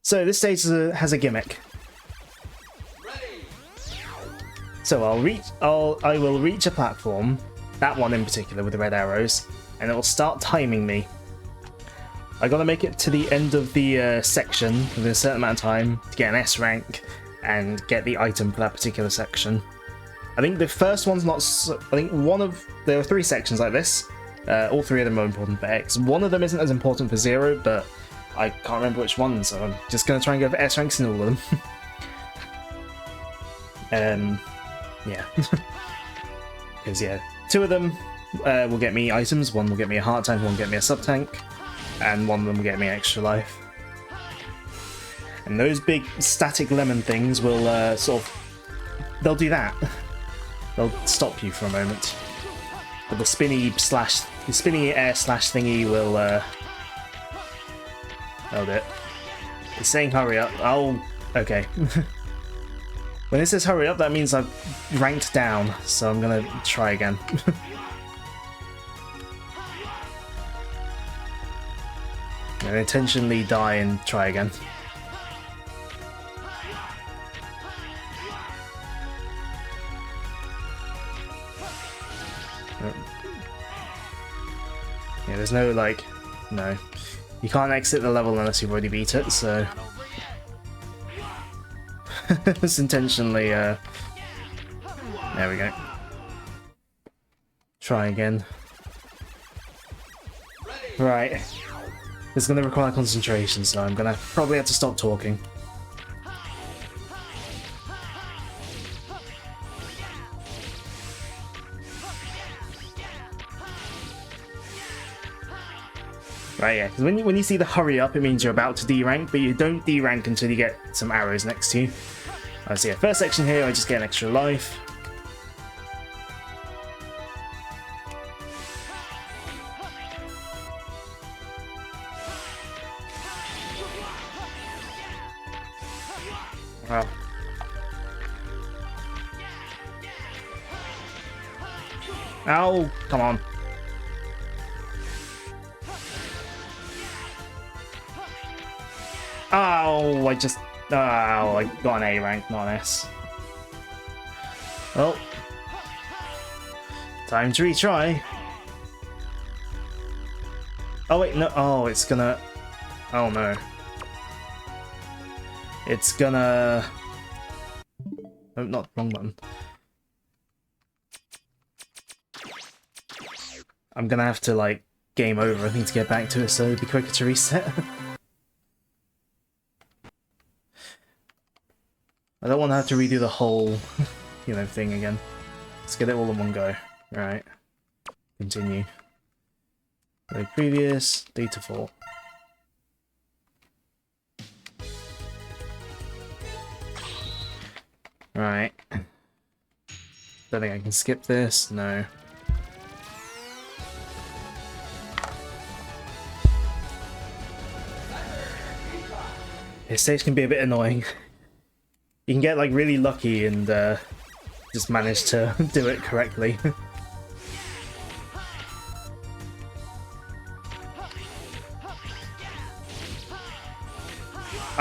[SPEAKER 2] So this stage has a gimmick. So I will reach a platform, that one in particular with the red arrows, and it will start timing me. I gotta make it to the end of the section within a certain amount of time to get an S rank and get the item for that particular section. I think the first one's not. I think there are 3 sections like this. All 3 of them are important for X. One of them isn't as important for 0, but I can't remember which one, so I'm just gonna try and go for S ranks in all of them. Yeah, because yeah, 2 of them will get me items. One will get me a heart tank. One will get me a sub tank. And one of them will get me extra life. And those big static lemon things will they'll do that. They'll stop you for a moment. But the spinny air slash thingy will hold it. It's saying hurry up. Oh, okay. When it says hurry up, that means I've ranked down, so I'm gonna try again. And intentionally die and try again. Yeah, there's no like... no. You can't exit the level unless you've already beat it, so... it's intentionally... there we go. Try again. Right. It's going to require concentration, so I'm going to probably have to stop talking. Right, yeah, because when you see the hurry up, it means you're about to D-rank, but you don't D-rank until you get some arrows next to you. So yeah, first section here, I just get an extra life. Wow. Ow, come on. Oh, I just... Oh, I got an A rank, not an S. Well. Time to retry. Oh, wait, no. Oh, it's gonna... Oh, no. It's gonna... Oh, not wrong button. I'm gonna have to, like, game over, I think, to get back to it, so it'd be quicker to reset. I don't want to have to redo the whole, you know, thing again. Let's get it all in one go. Right. Continue. Go previous, data 4. Right. Don't think I can skip this, no. This stage can be a bit annoying. You can get like really lucky and just manage to do it correctly.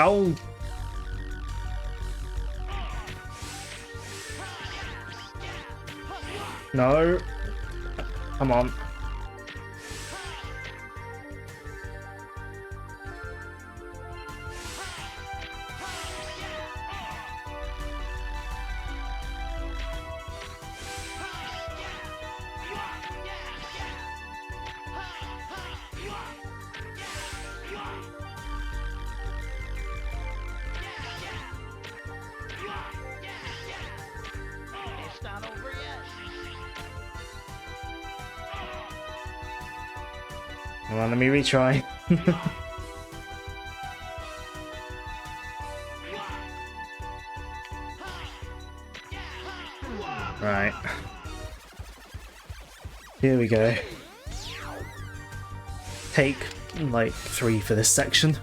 [SPEAKER 2] Oh! No! Come on. Come on, let me retry. Right. Here we go. Take, like, 3 for this section.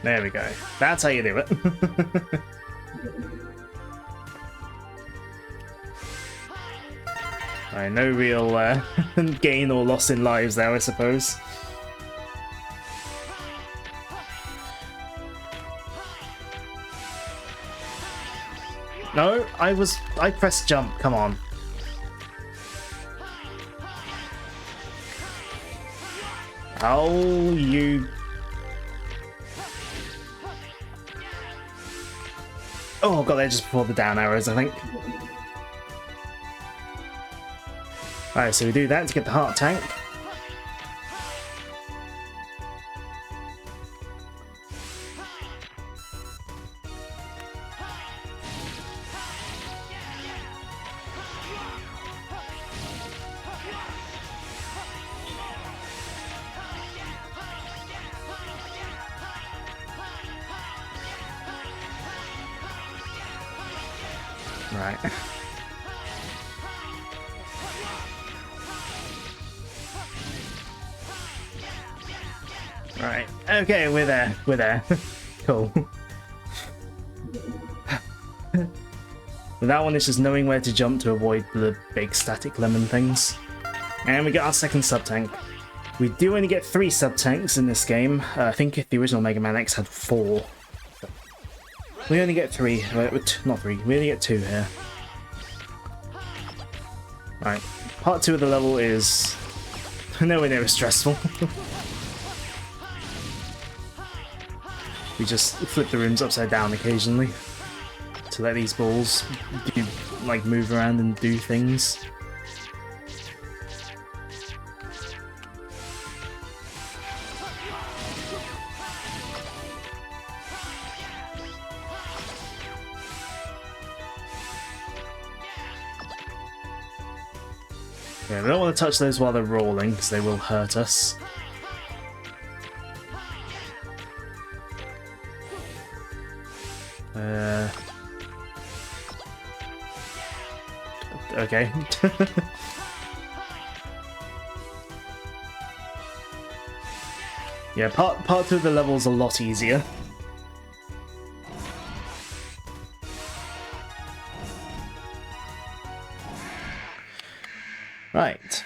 [SPEAKER 2] There we go. That's how you do it. Right, no real gain or loss in lives there, I suppose. No, I pressed jump, come on. Oh, you... Oh, I got there just before the down arrows, I think. Alright, so we do that to get the heart tank. Right. Right. Okay, we're there. We're there. Cool. With that one, it's just knowing where to jump to avoid the big static lemon things. And we get our second sub-tank. We do only get 3 sub-tanks in this game. I think if the original Mega Man X had 4. We only get 3. Not 3. We only get 2 here. Right. Part 2 of the level is nowhere near as stressful. We just flip the rooms upside down occasionally to let these balls do, like, move around and do things. Yeah, we don't want to touch those while they're rolling because they will hurt us. Okay. Yeah, part 2 of the level's a lot easier. Right.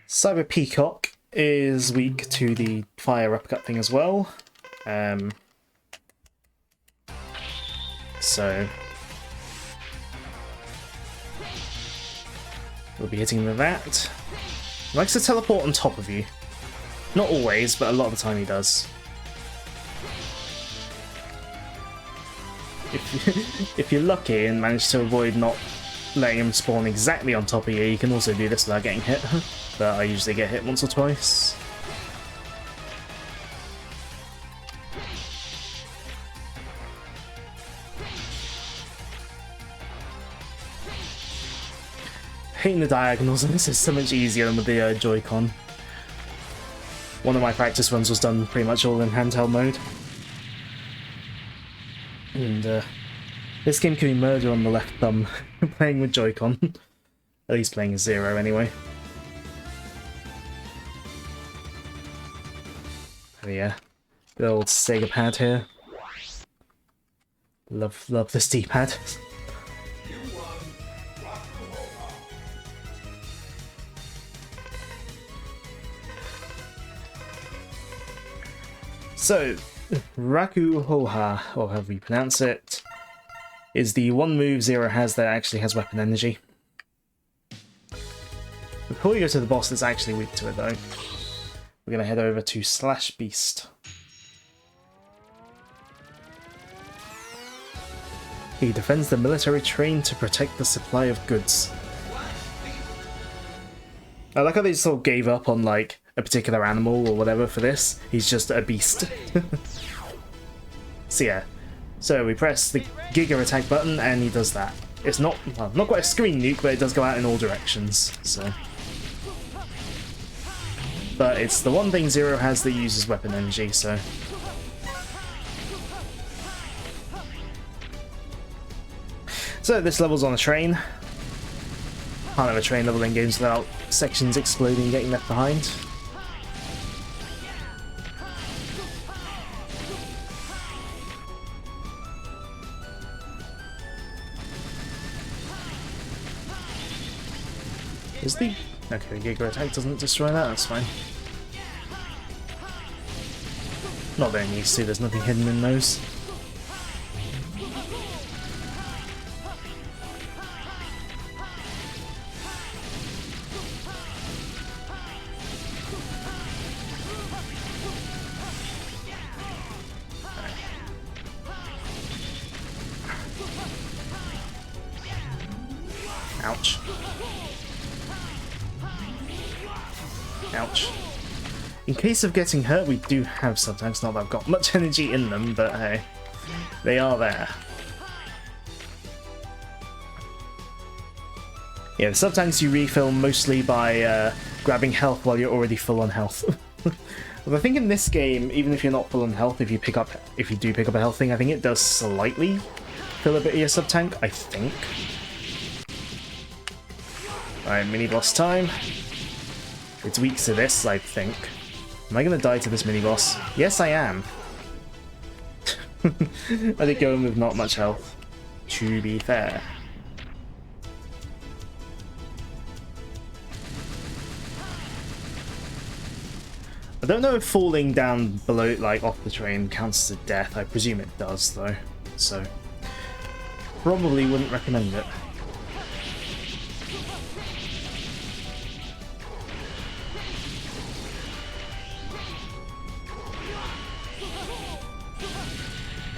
[SPEAKER 2] Cyber Peacock is weak to the fire uppercut thing as well. So we'll be hitting with that. He likes to teleport on top of you. Not always, but a lot of the time he does. If you're lucky and manage to avoid not letting him spawn exactly on top of you, you can also do this without getting hit. But I usually get hit once or twice. Hitting the diagonals, and this is so much easier than with the Joy-Con. One of my practice runs was done pretty much all in handheld mode. And this game can be murder on the left thumb, playing with Joy-Con. At least playing as Zero anyway. Oh yeah, good old Sega pad here. Love this D-pad. So, Raku Hoha, or however you pronounce it, is the one move Zero has that actually has weapon energy. Before we go to the boss that's actually weak to it though, we're going to head over to Slash Beast. He defends the military train to protect the supply of goods. I like how they sort of gave up on like a particular animal or whatever for this. He's just a beast. So yeah, so we press the Giga attack button and he does that. It's not, well, not quite a screen nuke, but it does go out in all directions, so. But it's the one thing Zero has that uses weapon energy, so. So this level's on a train. Can't have a train level in games without sections exploding and getting left behind. Is the... Okay, Giga attack doesn't destroy that, that's fine. Not that I'm used to, there's nothing hidden in those. Ouch. Ouch. In case of getting hurt, we do have subtanks. Not that I've got much energy in them, but hey, they are there. Yeah, the subtanks you refill mostly by grabbing health while you're already full on health. But I think in this game, even if you're not full on health, if you do pick up a health thing, I think it does slightly fill a bit of your subtank, I think. Alright, mini boss time. It's weak to this, I think. Am I gonna die to this mini boss? Yes, I am. I did go in with not much health, to be fair. I don't know if falling down below, like off the train, counts as a death. I presume it does, though. So, probably wouldn't recommend it.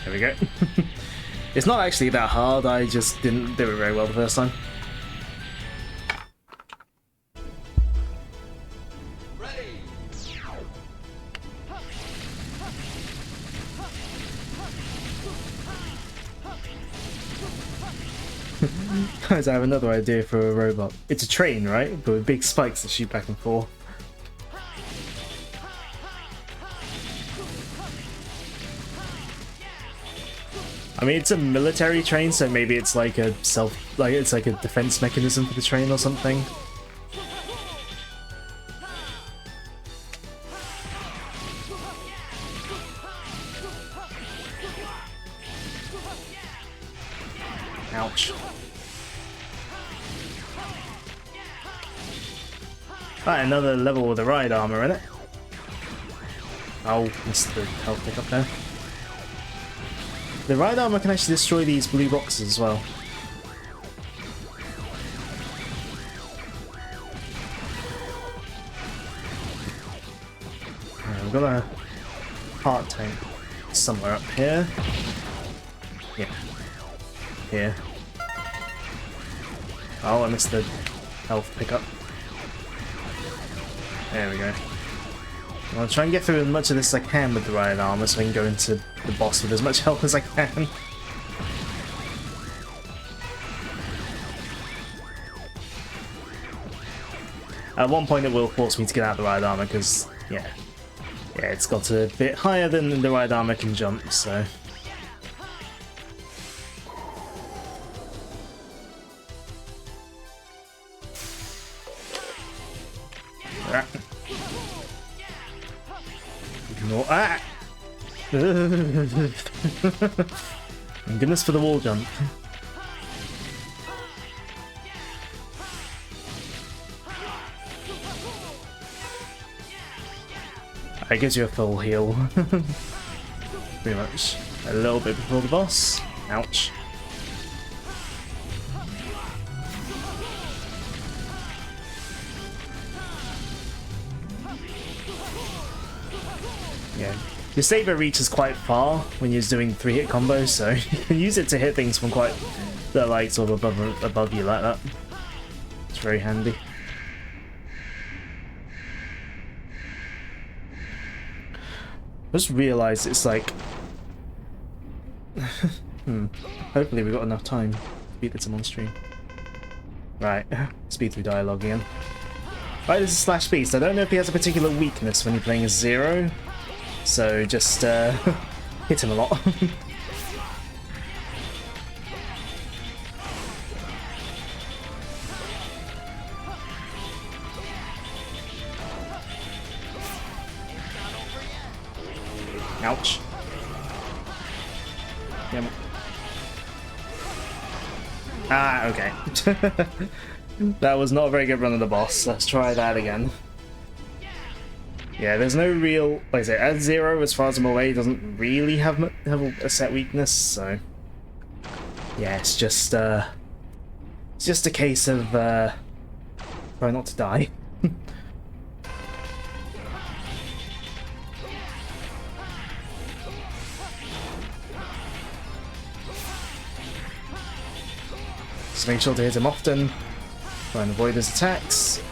[SPEAKER 2] There we go. It's not actually that hard, I just didn't do it very well the first time. Guys, I have another idea for a robot. It's a train, right? But with big spikes that shoot back and forth. I mean, it's a military train, so maybe it's like a it's like a defense mechanism for the train or something. Ouch. Right, another level with the ride armor in it. Oh, missed the health pick up there. The ride armor can actually destroy these blue boxes as well. Right, we've got a heart tank somewhere up here. Yeah. Here. Oh, I missed the health pickup. There we go. I'll try and get through as much of this as I can with the riot armor so I can go into the boss with as much health as I can. At one point it will force me to get out the riot armor because, yeah, it's got a bit higher than the riot armor can jump, so... Ignore. Ah! Thank goodness for the wall jump. It gives you a full heal. Pretty much. A little bit before the boss. Ouch. Yeah. Your saber reaches quite far when you're doing 3-hit combos, so you can use it to hit things from quite that like sort of above you like that. It's very handy. I just realised it's like hopefully we've got enough time to beat this on stream. Right, speed through dialogue again. Right, this is Slash Beast. I don't know if he has a particular weakness when you're playing as Zero. So just hit him a lot. Ouch. Yep. Ah, okay. That was not a very good run of the boss. Let's try that again. Yeah, there's no real, like I say, as Zero, as far as I'm aware, he doesn't really have a set weakness, so yeah, it's just a case of try not to die. Just make sure to hit him often, try and avoid his attacks.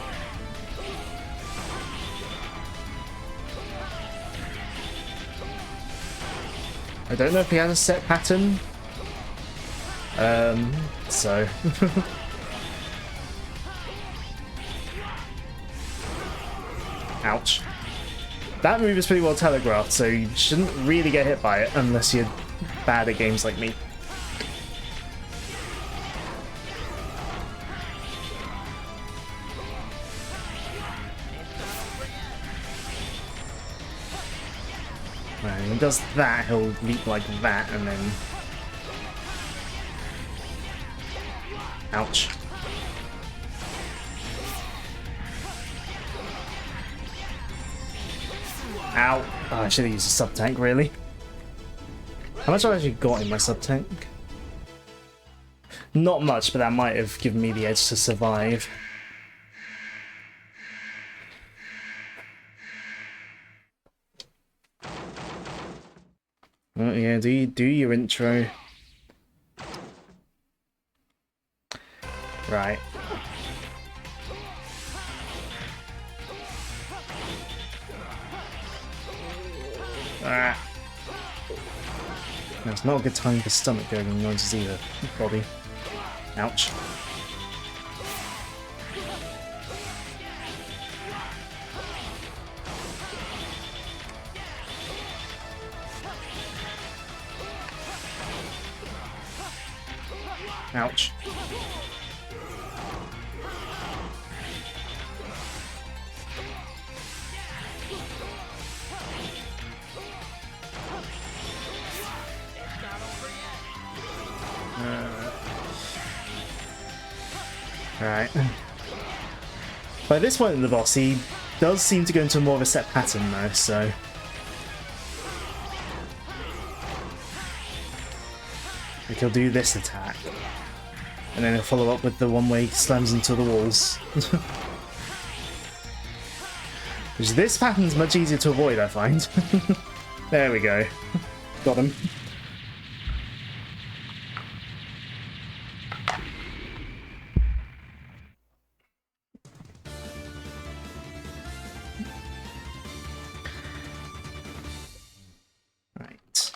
[SPEAKER 2] I don't know if he has a set pattern, so... Ouch. That move is pretty well telegraphed, so you shouldn't really get hit by it unless you're bad at games like me. When he does that, he'll leap like that, and then... Ouch. Ow! Oh, I should have used a sub-tank, really. How much have I actually got in my sub-tank? Not much, but that might have given me the edge to survive. Oh yeah, do your intro. Right. Ah. No, it's not a good time for stomach gurgling noises either, Bobby. Ouch. Ouch. Right. By this point in the boss, he does seem to go into more of a set pattern though, so... like he'll do this attack, and then he'll follow up with the one where he slams into the walls. Which this pattern's much easier to avoid, I find. There we go. Got him. Right.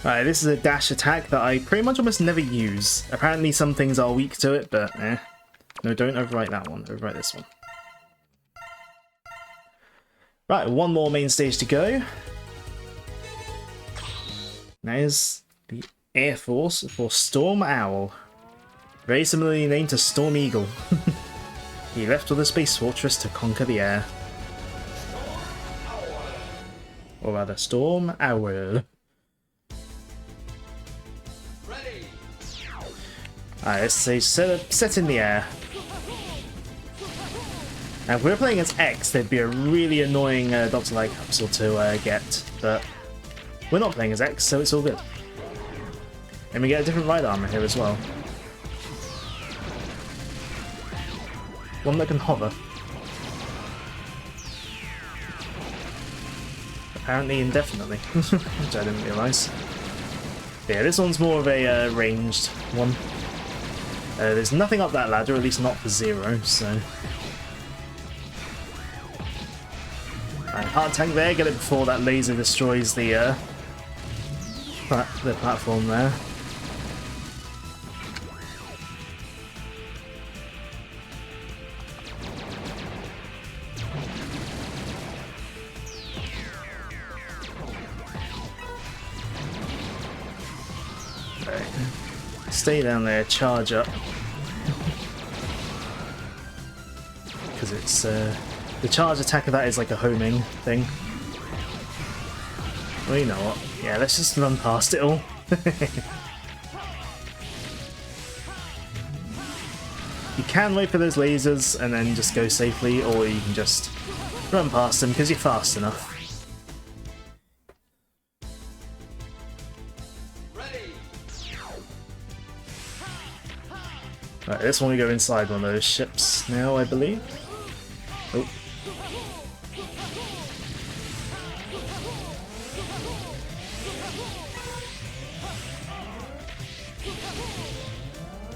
[SPEAKER 2] Alright, this is a dash attack that I pretty much almost never use. Apparently some things are weak to it, but eh. No, don't overwrite that one. Overwrite this one. Right, one more main stage to go. That is the Air Force for Storm Owl. Very similarly named to Storm Eagle. He left for the Space Fortress to conquer the air. Or rather, Storm Owl. Alright, let's say set in the air. Now, if we were playing as X, there'd be a really annoying Dr. Light capsule to get, but we're not playing as X, so it's all good. And we get a different ride armor here as well. One that can hover. Apparently indefinitely, which I didn't realise. Yeah, this one's more of a ranged one. There's nothing up that ladder, at least not for Zero, so... Right, heart tank there, get it before that laser destroys the platform there. Okay. Stay down there, charge up. Because it's the charge attack of that is like a homing thing. Well, you know what? Yeah, let's just run past it all. You can wait for those lasers and then just go safely, or you can just run past them because you're fast enough. Right, this one we go inside one of those ships now, I believe. Oh.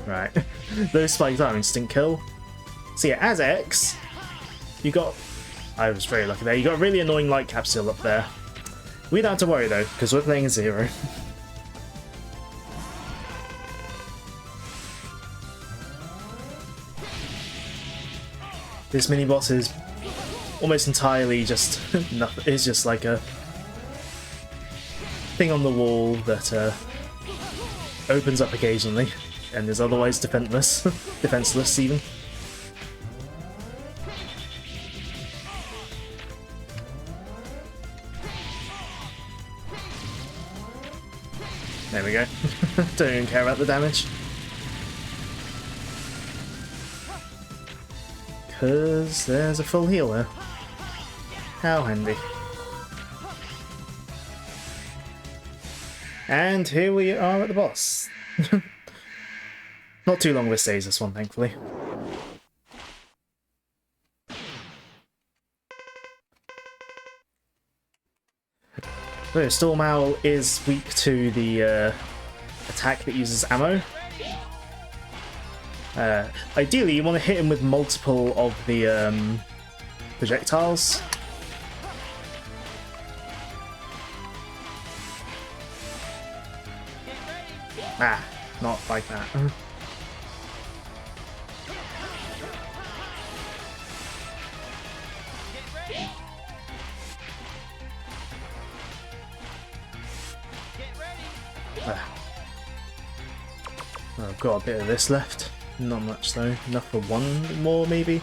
[SPEAKER 2] Right, those spikes are instant kill. So yeah, as X, you got... I was very lucky there. You got a really annoying light capsule up there. We don't have to worry though, because we're playing a Zero. This mini boss is almost entirely just nothing. It's just like a thing on the wall that opens up occasionally and is otherwise defenseless. Defenseless even. There we go. Don't even care about the damage. Because there's a full healer. How handy. And here we are at the boss. Not too long of a stage, this one, thankfully. So, Storm Owl is weak to the attack that uses ammo. Ideally, you want to hit him with multiple of the projectiles. Ah, not like that. Oh, I've got a bit of this left. Not much though. Enough for one more, maybe?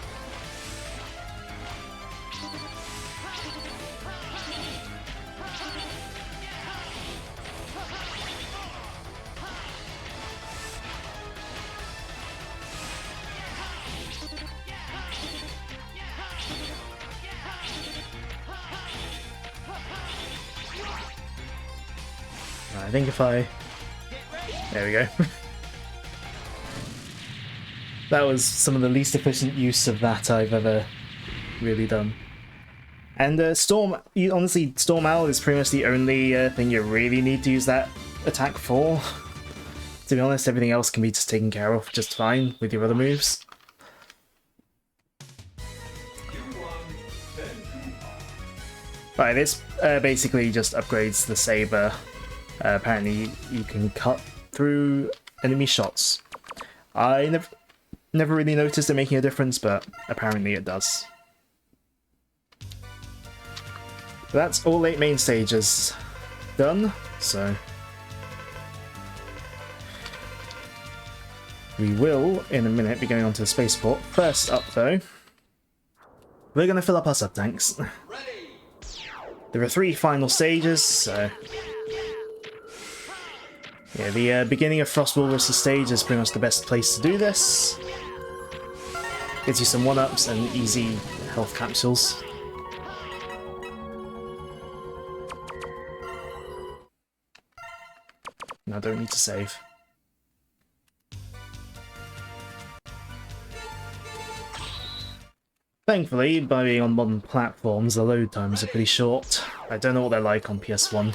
[SPEAKER 2] I think if I... There we go. That was some of the least efficient use of that I've ever really done. And honestly, Storm Owl is pretty much the only thing you really need to use that attack for. To be honest, everything else can be just taken care of just fine with your other moves. Right, this basically just upgrades the saber. Apparently you can cut through enemy shots. I never really noticed it making a difference, but apparently it does. That's all 8 main stages done, so... We will, in a minute, be going on to the spaceport. First up, though, we're going to fill up our sub-tanks. There are 3 final stages, so... Yeah, the beginning of Frost Walrus' stage is pretty much the best place to do this. Gives you some 1-ups and easy health capsules. No, I don't need to save. Thankfully, by being on modern platforms, the load times are pretty short. I don't know what they're like on PS1.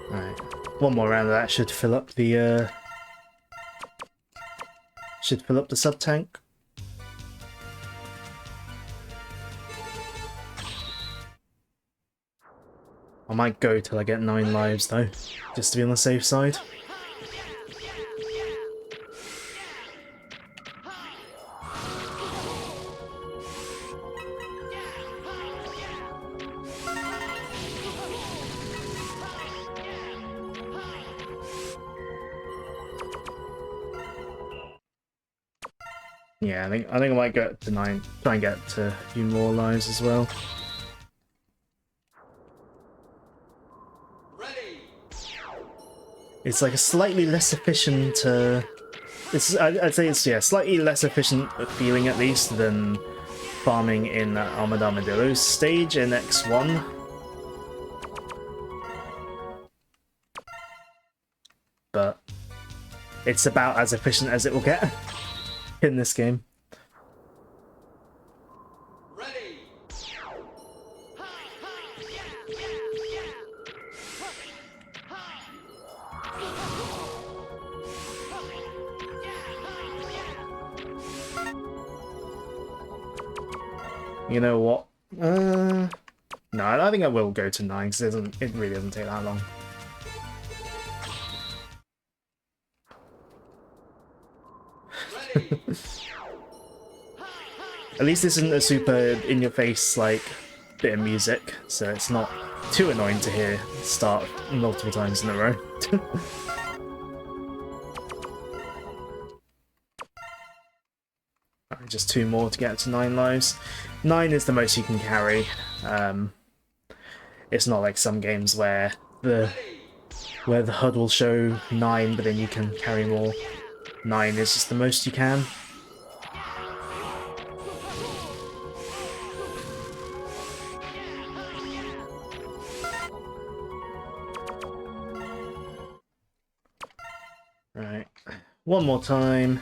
[SPEAKER 2] Alright, one more round of that should fill up the sub-tank. I might go till I get 9 lives though, just to be on the safe side. Yeah, I think I might get to 9, try and get to a few more lives as well. It's like a slightly less efficient, I'd say it's, yeah, slightly less efficient feeling at least than farming in Armored Armadillo's stage in X1. But it's about as efficient as it will get in this game. You know what? No, I think I will go to 9 because it really doesn't take that long. At least this isn't a super in-your-face like bit of music, so it's not too annoying to hear start multiple times in a row. Alright, just 2 more to get to 9 lives. 9 is the most you can carry. It's not like some games where the HUD will show 9, but then you can carry more. 9 is just the most you can. Right, one more time.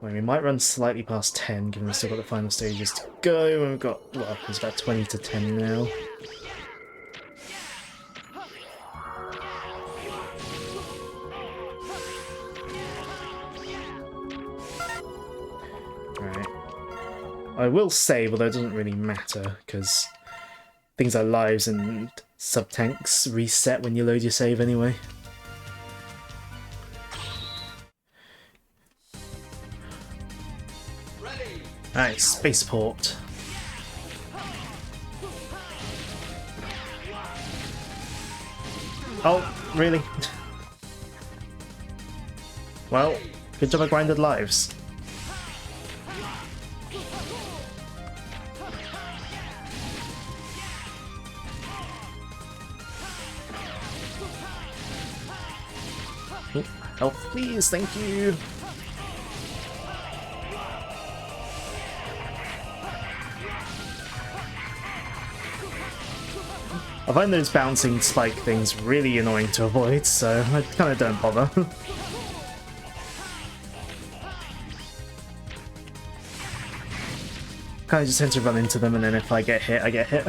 [SPEAKER 2] Well, we might run slightly past 10, given we've still got the final stages to go, and we've got, well, it's about 20 to 10 now. Right. I will save, although it doesn't really matter, because things like lives and sub-tanks reset when you load your save anyway. Alright, spaceport. Oh, really? Well, good job I grinded lives. Health, please, thank you. I find those bouncing spike things really annoying to avoid, so I kind of don't bother. Kind of just tend to run into them, and then if I get hit, I get hit.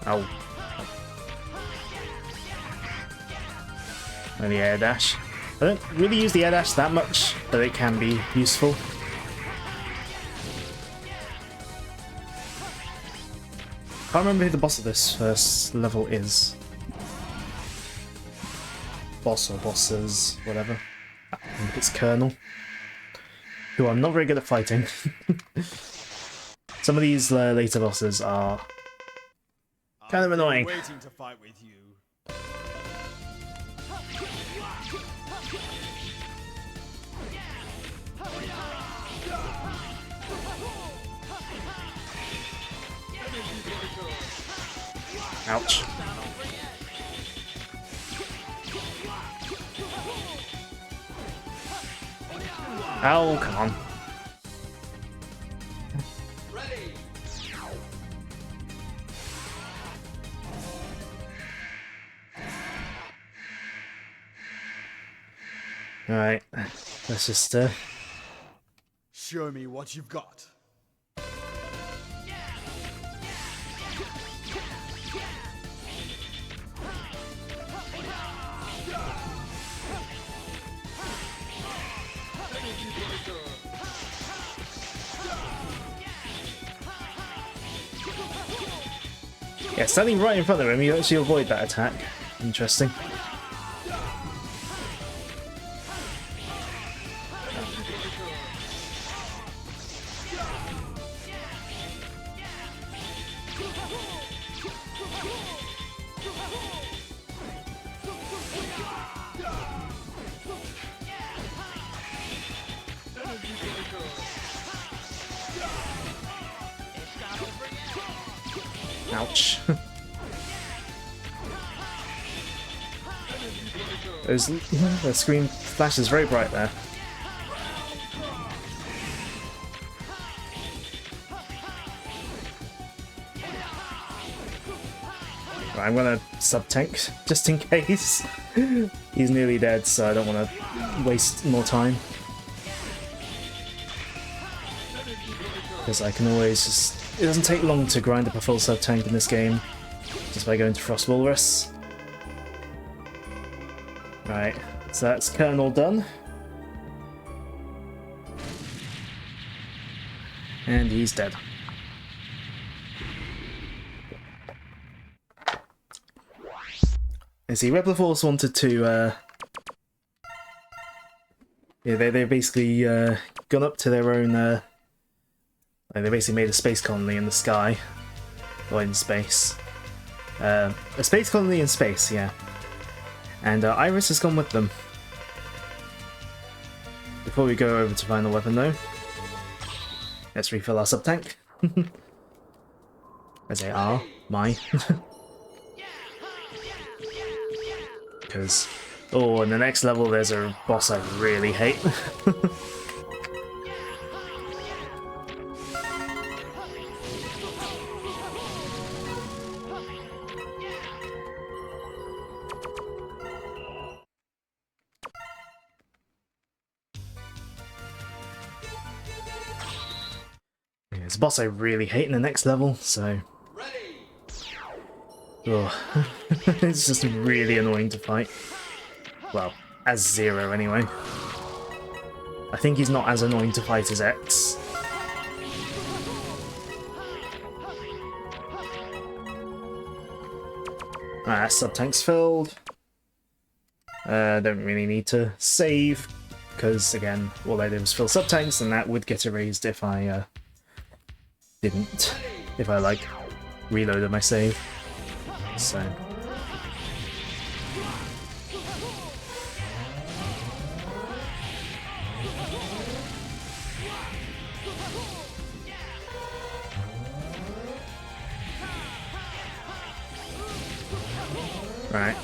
[SPEAKER 2] Ow. And the air dash. I don't really use the air dash that much, but it can be useful. I can't remember who the boss of this first level is. Boss or bosses, whatever. I think it's Colonel. Who I'm not very good at fighting. Some of these later bosses are kind of annoying.
[SPEAKER 3] Waiting to fight with you.
[SPEAKER 2] Ouch. Oh, come on. Alright, let's just
[SPEAKER 3] Show me what you've got.
[SPEAKER 2] Yeah, standing right in front of him, you actually avoid that attack. Interesting. Ouch. The screen flashes very bright there. Right, I'm gonna sub-tank, just in case. He's nearly dead, so I don't want to waste more time. Because I can always just... It doesn't take long to grind up a full sub-tank in this game, just by going to Frost Walrus. Right, so that's Colonel done. And he's dead. You see, Repliforce wanted to, yeah, they basically gone up to their own, like they basically made a space colony in the sky, or in space. A space colony in space, yeah. And Iris has gone with them. Before we go over to Final Weapon though, let's refill our sub-tank. As they are, my. Because, oh, in the next level there's a boss I really hate. It's a boss I really hate in the next level, so... Oh. It's just really annoying to fight. Well, as Zero anyway. I think he's not as annoying to fight as X. Alright, sub-tank's filled. Don't really need to save, because again, all I did was fill sub-tanks, and that would get erased if I didn't. If I, like, reloaded my save. So... Right.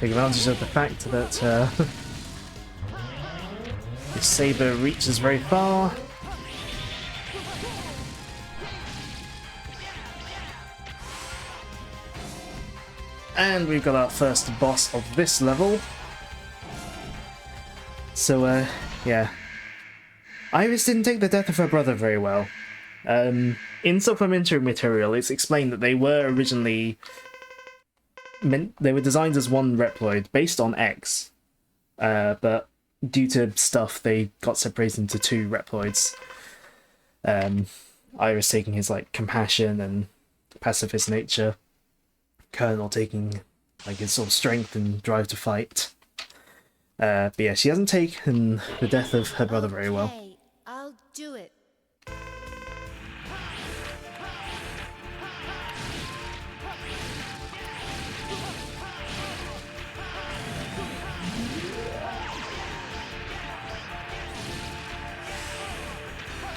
[SPEAKER 2] Take advantage of the fact that the saber reaches very far. And we've got our first boss of this level. So, yeah. Iris didn't take the death of her brother very well. In supplementary material, it's explained that they were originally they were designed as one Reploid based on X, but due to stuff, they got separated into two Reploids. Iris taking his like compassion and pacifist nature, Colonel taking like his sort of strength and drive to fight. But yeah, she hasn't taken the death of her brother very well.
[SPEAKER 8] Okay, I'll do it.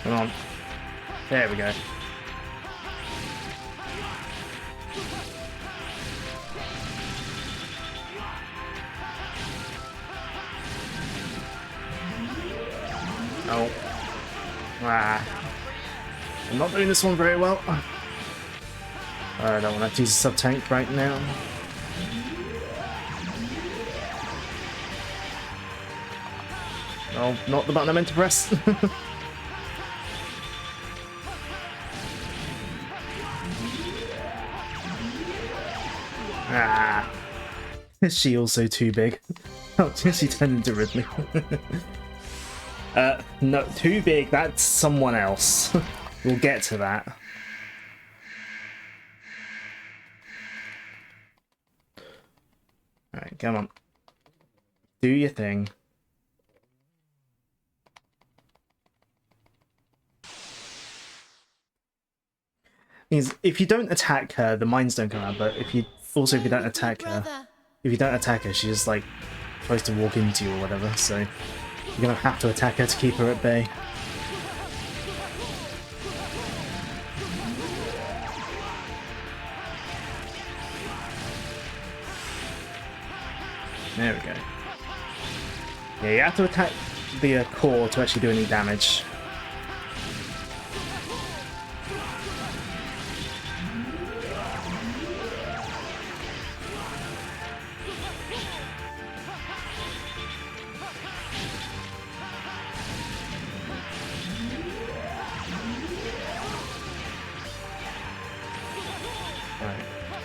[SPEAKER 2] Come on. There we go. Oh. Ah. I'm not doing this one very well. I don't want to use a sub-tank right now. Oh, not the button I meant to press. Ah. Is she also too big? Oh, she turned into Ridley. No, too big, that's someone else. We'll get to that. Alright, come on. Do your thing. Means if you don't attack her, the mines don't come out, but if you don't attack her, she just like tries to walk into you or whatever, so you're gonna have to attack her to keep her at bay. There we go. Yeah, you have to attack the core to actually do any damage.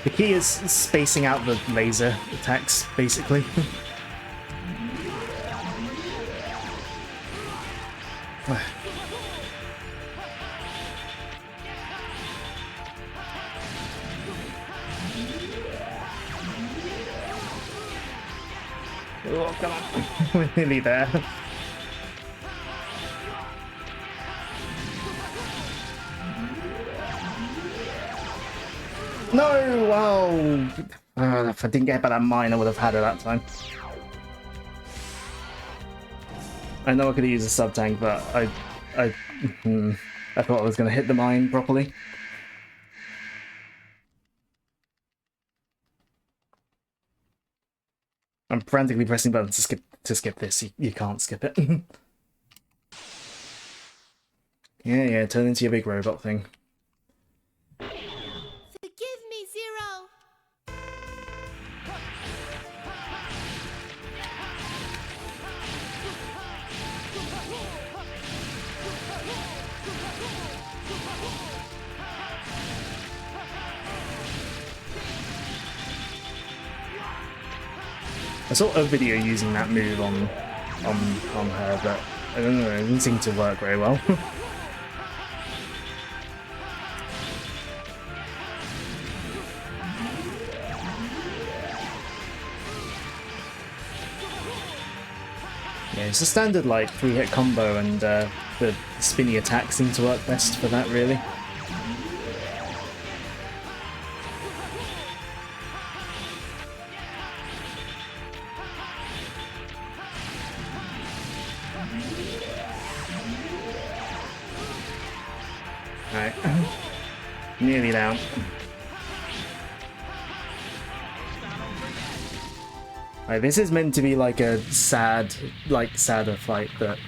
[SPEAKER 2] The key is spacing out the laser attacks, basically. Oh, come on. We're nearly there. No! Wow! If I didn't get by that mine, I would have had her that time. I know I could have used a sub-tank, but I thought I was going to hit the mine properly. I'm frantically pressing buttons to skip this. You can't skip it. Yeah, turn into your big robot thing.
[SPEAKER 8] Forgive me, Zero.
[SPEAKER 2] I saw a video using that move on her, but I don't know, it didn't seem to work very well. Yeah, it's a standard like 3-hit combo, and the spinny attack seemed to work best for that, really. Right. Nearly down. Right, this is meant to be like a sadder fight, but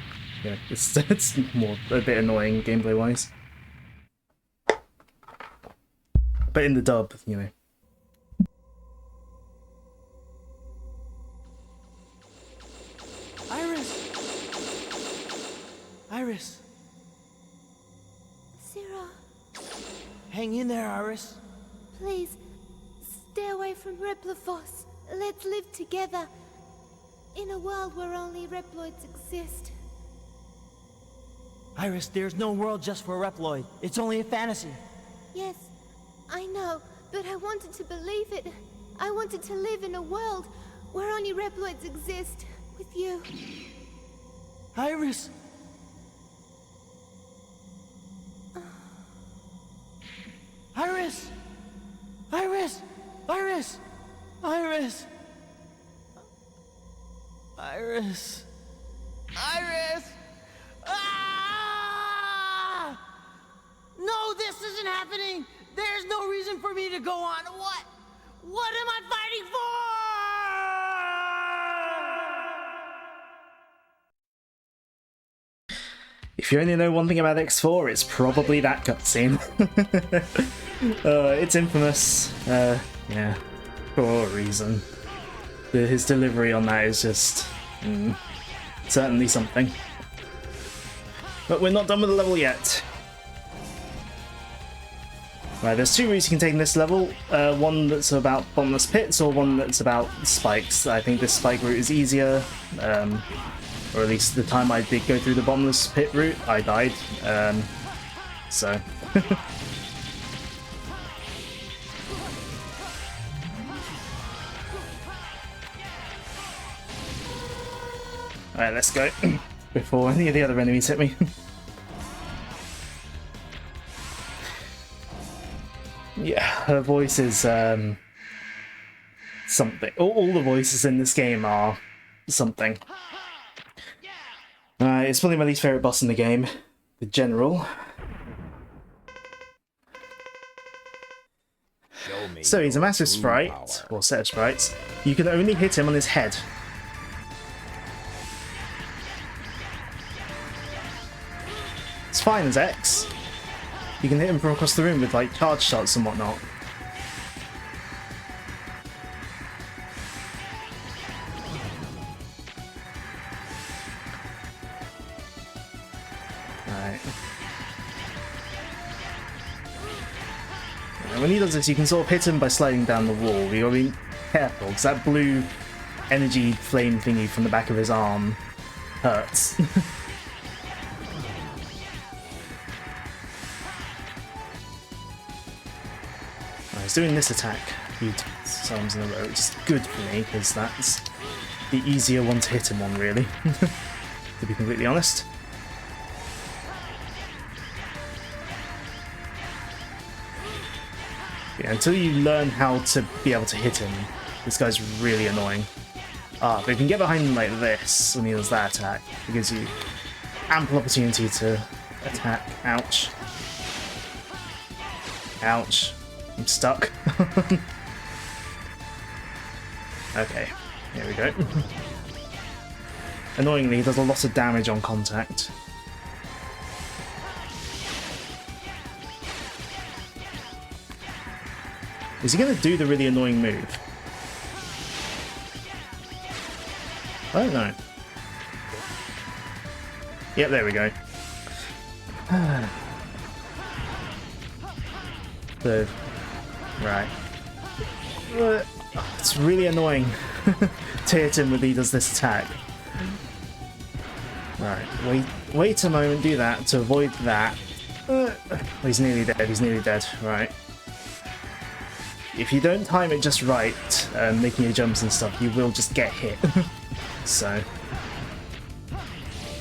[SPEAKER 2] yeah, it's more a bit annoying gameplay wise. But in the dub, you know.
[SPEAKER 7] Iris! Iris!
[SPEAKER 8] Zero,
[SPEAKER 7] Hang in there, Iris.
[SPEAKER 8] please, stay away from Repliforce. Let's live together. In a world where only Reploids exist.
[SPEAKER 7] Iris, there's no world just for Reploid. It's only a fantasy.
[SPEAKER 8] Yes, I know, but I wanted to believe it. I wanted to live in a world where only Reploids exist. With you.
[SPEAKER 7] Iris! Iris! Iris! Iris! Iris! Iris! Iris! Ah! No, this isn't happening! There's no reason for me to go on. What? What am I fighting for?
[SPEAKER 2] If you only know one thing about X4, it's probably that cutscene. It's infamous. Yeah, for a reason. His delivery on that is just certainly something. But we're not done with the level yet. Right, there's two routes you can take in this level. One that's about bottomless pits, or one that's about spikes. I think this spike route is easier. Or at least the time I did go through the bottomless pit route, I died. So. Alright, let's go. Before any of the other enemies hit me. Yeah, her voice is something. All the voices in this game are something. It's probably my least favourite boss in the game, the General. So he's a massive sprite, or set of sprites. You can only hit him on his head. It's fine as X. You can hit him from across the room with like charge shots and whatnot. Right. And when he does this, you can sort of hit him by sliding down the wall. You gotta be careful, because that blue energy flame thingy from the back of his arm hurts. He's doing this attack a few times in a row, which is good for me, because that's the easier one to hit him on, really, to be completely honest. Yeah, until you learn how to be able to hit him, this guy's really annoying. But if you can get behind him like this when he does that attack, it gives you ample opportunity to attack. Ouch. Ouch. I'm stuck. Okay, here we go. Annoyingly, he does a lot of damage on contact. Is he going to do the really annoying move? I don't know. Yep, there we go. So, right. It's really annoying to hit him when he does this attack. Right, wait a moment, do that to avoid that. He's nearly dead, he's nearly dead, right. If you don't time it just right, making your jumps and stuff, you will just get hit. So,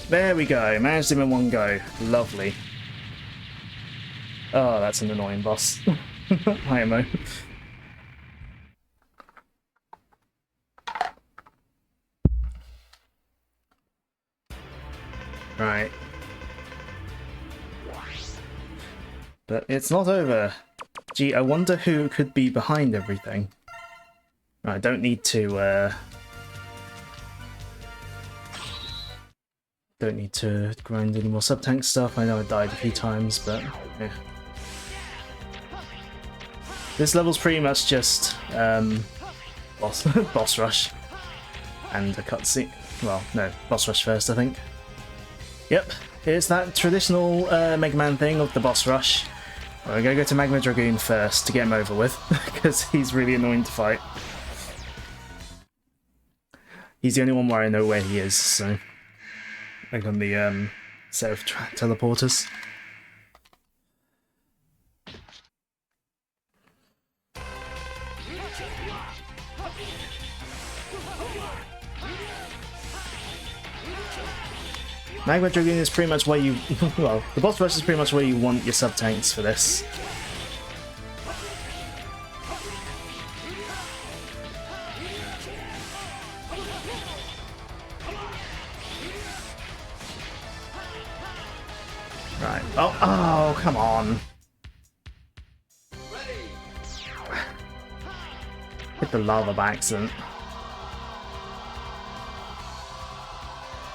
[SPEAKER 2] there we go, managed him in one go, lovely. Oh, that's an annoying boss. IMO. Right. But it's not over. Gee, I wonder who could be behind everything. I don't need to, don't need to grind any more sub-tank stuff. I know I died a few times, but yeah. This level's pretty much just boss rush and a cutscene. Well, no, boss rush first, I think. Yep, it's that traditional Mega Man thing of the boss rush. We're gonna go to Magma Dragoon first to get him over with, because he's really annoying to fight. He's the only one where I know where he is, so... like on the set of teleporters. Magma Dragoon is pretty much where you... well, the boss rush is pretty much where you want your sub-tanks for this. Right. Oh, come on. Hit the lava by accident.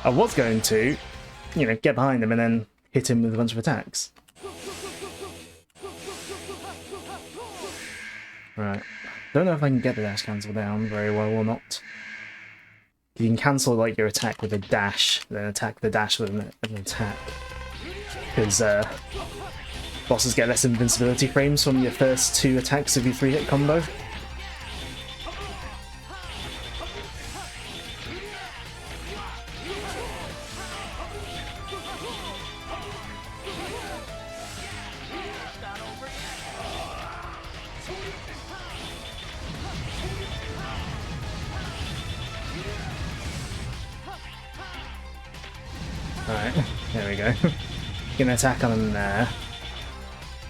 [SPEAKER 2] I was going to, you know, get behind him and then hit him with a bunch of attacks. Right. Don't know if I can get the dash cancel down very well or not. You can cancel like your attack with a dash, then attack the dash with an attack. Because bosses get less invincibility frames from your first 2 attacks of your 3-hit combo. Alright, there we go. Gonna attack on him there.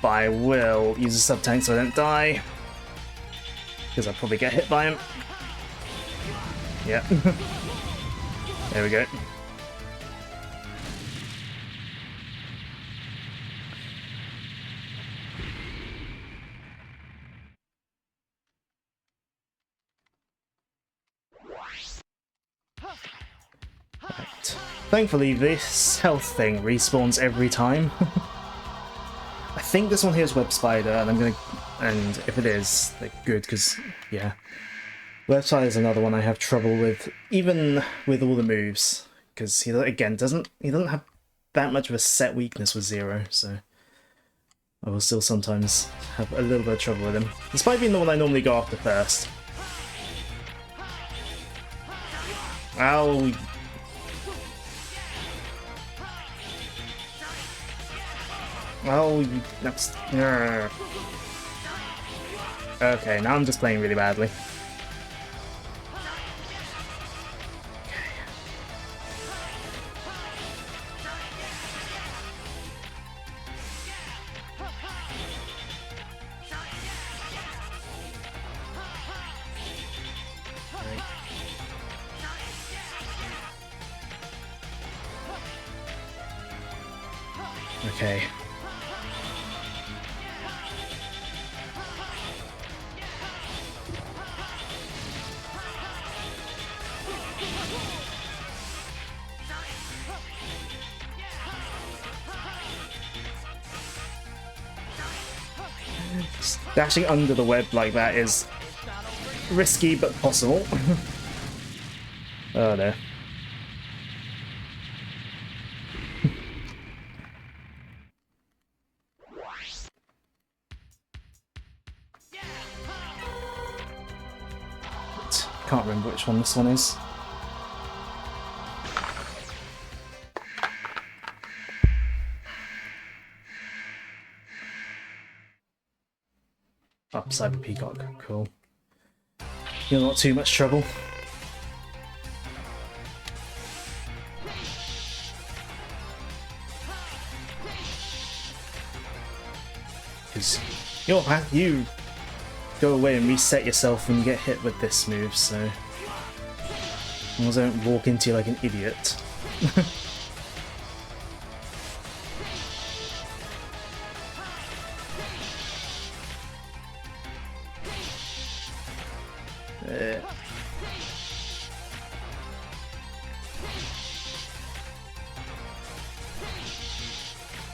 [SPEAKER 2] But I will use a sub-tank so I don't die. Because I'll probably get hit by him. Yep. There we go. Right. Thankfully, this health thing respawns every time. I think this one here is Web Spider, and I'm gonna. And if it is, like, good, because yeah, Web Spider is another one I have trouble with, even with all the moves, because he again doesn't have that much of a set weakness with Zero, so I will still sometimes have a little bit of trouble with him, despite being the one I normally go after first. Ow. Oh, that's... Okay, now I'm just playing really badly. Okay. Dashing under the web like that is risky but possible. Oh no. Can't remember which one this one is. Oh, Cyber Peacock, cool. You're not too much trouble. Because you go away and reset yourself when you get hit with this move, so I don't walk into you like an idiot.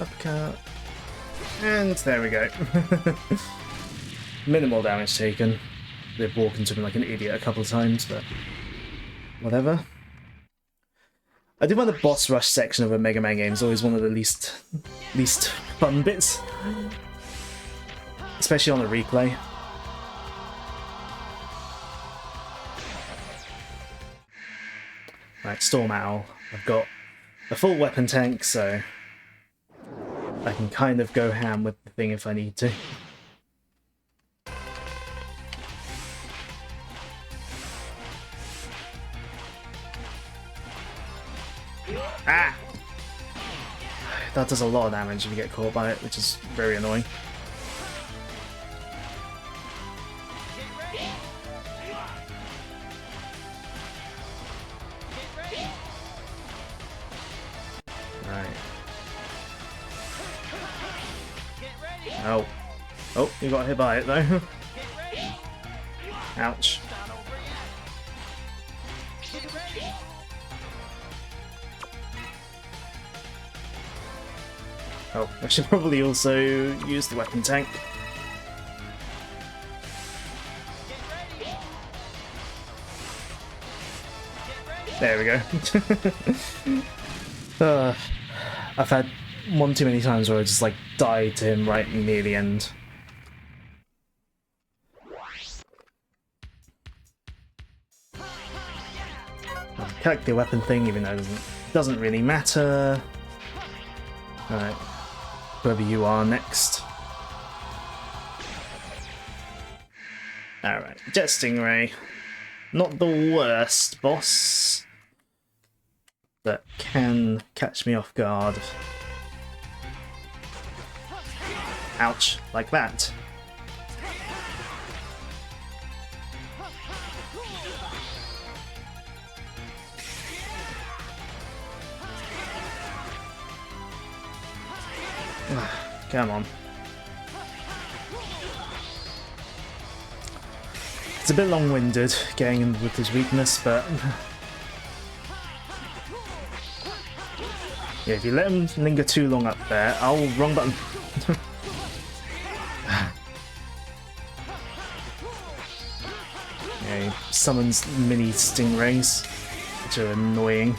[SPEAKER 2] Uppercut. And there we go. Minimal damage taken. They've walked into him like an idiot a couple of times, but whatever. I do find the boss rush section of a Mega Man game is always one of the least fun bits, especially on a replay. Right, Storm Owl. I've got a full weapon tank, so I can kind of go ham with the thing if I need to. Ah! That does a lot of damage if you get caught by it, which is very annoying. Right. Oh. Oh, you got hit by it though. Ouch. Oh, I should probably also use the weapon tank. There we go. I've had one too many times where I just like died to him right near the end. I'll collect the weapon thing, even though it doesn't really matter. Alright. Whoever you are next. Alright, Jet Stingray. Not the worst boss, but can catch me off guard. Ouch, like that. Come on. It's a bit long-winded getting in with his weakness, but yeah, if you let him linger too long up there, oh, wrong button. Yeah, he summons mini stingrays, which are annoying.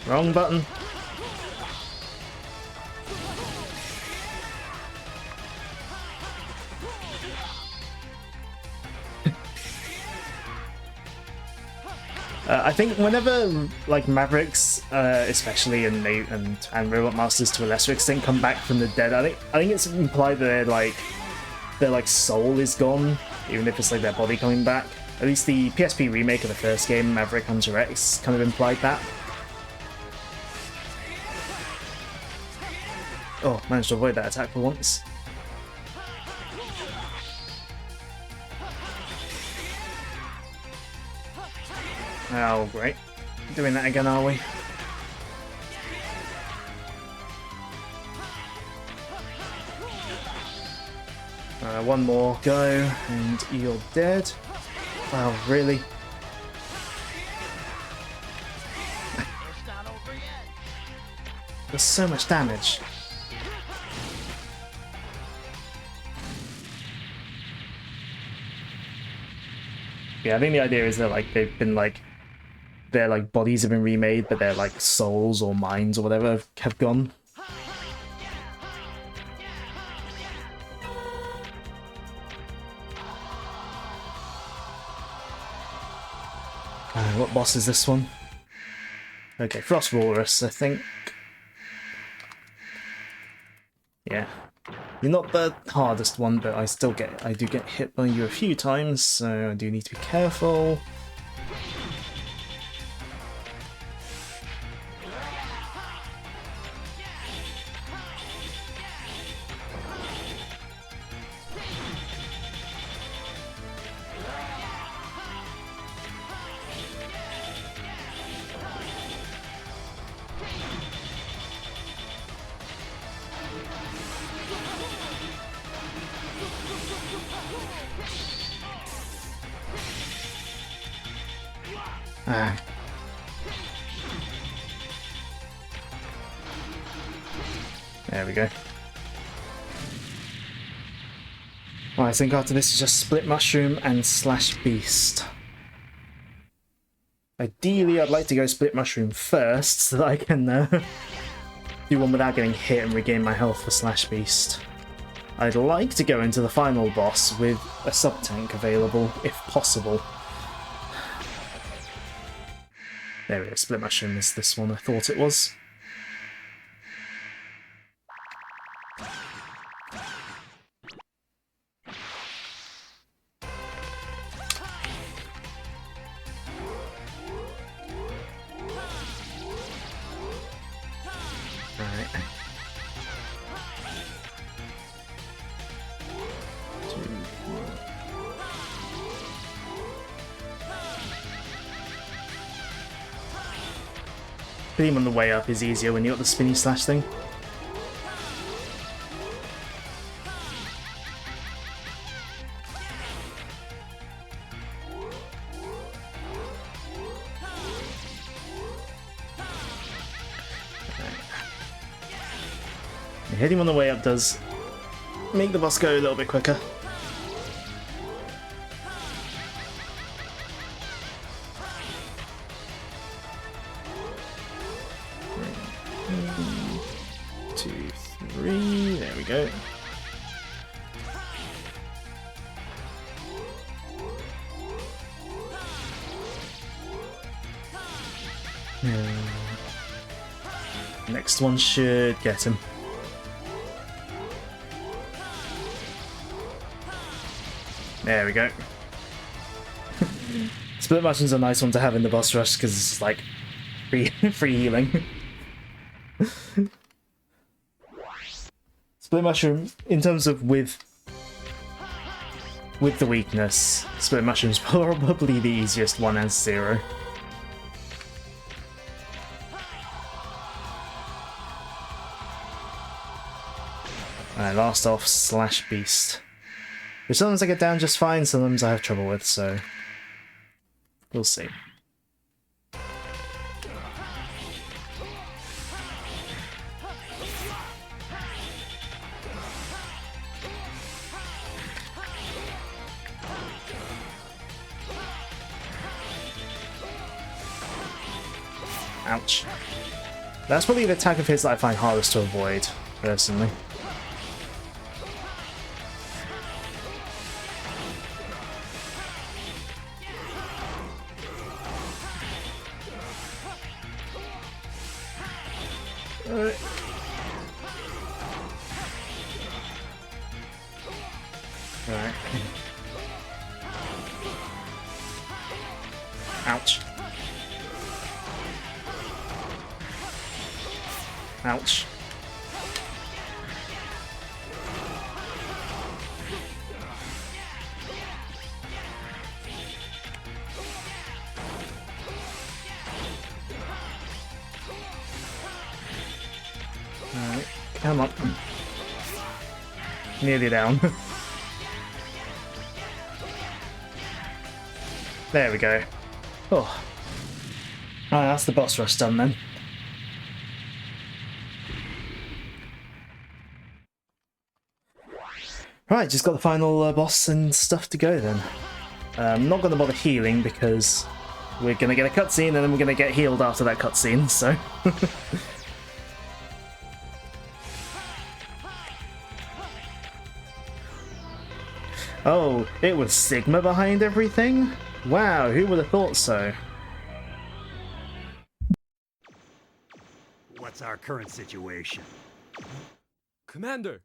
[SPEAKER 2] Wrong button. I think whenever like Mavericks, especially and Robot Masters to a lesser extent, come back from the dead, I think it's implied that their soul is gone, even if it's like their body coming back. At least the PSP remake of the first game, Maverick Hunter X, kind of implied that. Oh, managed to avoid that attack for once. Oh, great. Doing that again, are we? One more go, and you're dead. Wow, really? There's so much damage. Yeah, I think the idea is that their bodies have been remade, but their souls or minds or whatever have gone. What boss is this one? Okay, Frost Walrus, I think. Yeah. You're not the hardest one, but I do get hit by you a few times, so I do need to be careful. There we go. Right, I think after this is just Split Mushroom and Slash Beast. Ideally, I'd like to go Split Mushroom first, so that I can do one without getting hit and regain my health for Slash Beast. I'd like to go into the final boss with a sub-tank available, if possible. There we go, Split Mushroom is this one I thought it was. Hitting him on the way up is easier when you got the spinny slash thing. Hitting him on the way up does make the boss go a little bit quicker. Go. Next one should get him. There we go. Split Mushroom's a nice one to have in the boss rush because it's like free healing. Split Mushroom, in terms of with the weakness, Split Mushroom's probably the easiest one as zero. Alright, last off, Slash Beast. Which sometimes I get down just fine, sometimes I have trouble with, so we'll see. Ouch. That's probably the attack of his that I find hardest to avoid, personally. Alright. Ouch. Ouch. Alright, come on. Nearly down. There we go. Oh. Alright, that's the boss rush done then. Right, just got the final boss and stuff to go then. I'm not going to bother healing because we're going to get a cutscene and then we're going to get healed after that cutscene, so... Oh, it was Sigma behind everything? Wow, who would have thought so?
[SPEAKER 6] What's our current situation?
[SPEAKER 3] Commander!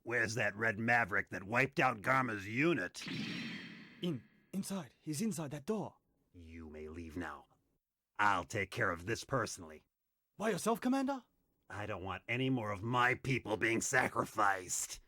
[SPEAKER 6] Where's that red maverick that wiped out Garma's unit?
[SPEAKER 3] Inside. He's inside that door.
[SPEAKER 6] You may leave now. I'll take care of this personally.
[SPEAKER 3] By yourself, Commander?
[SPEAKER 6] I don't want any more of my people being sacrificed.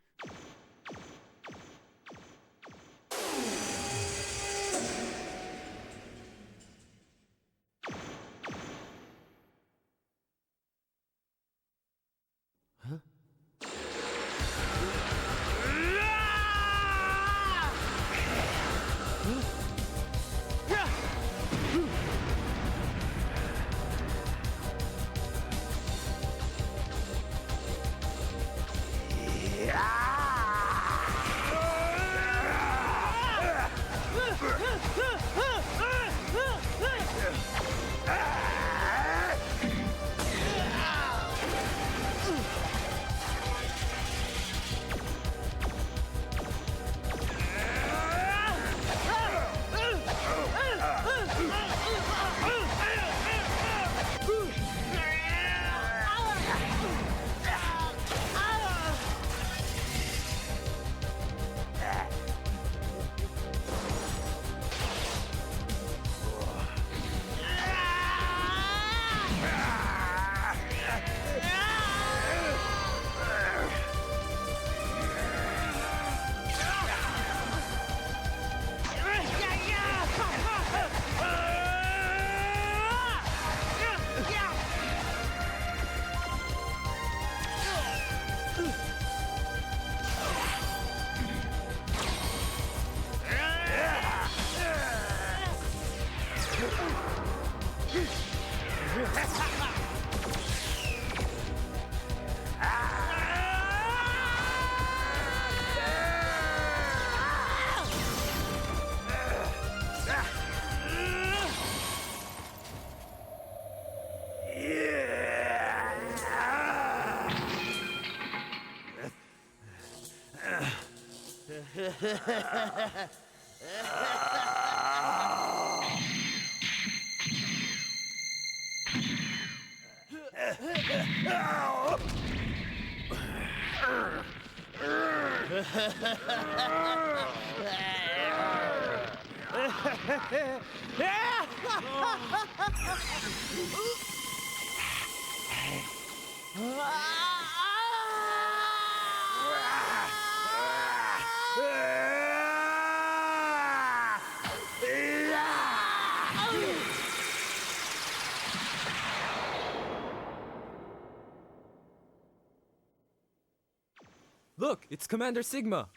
[SPEAKER 3] Look, it's Commander Sigma.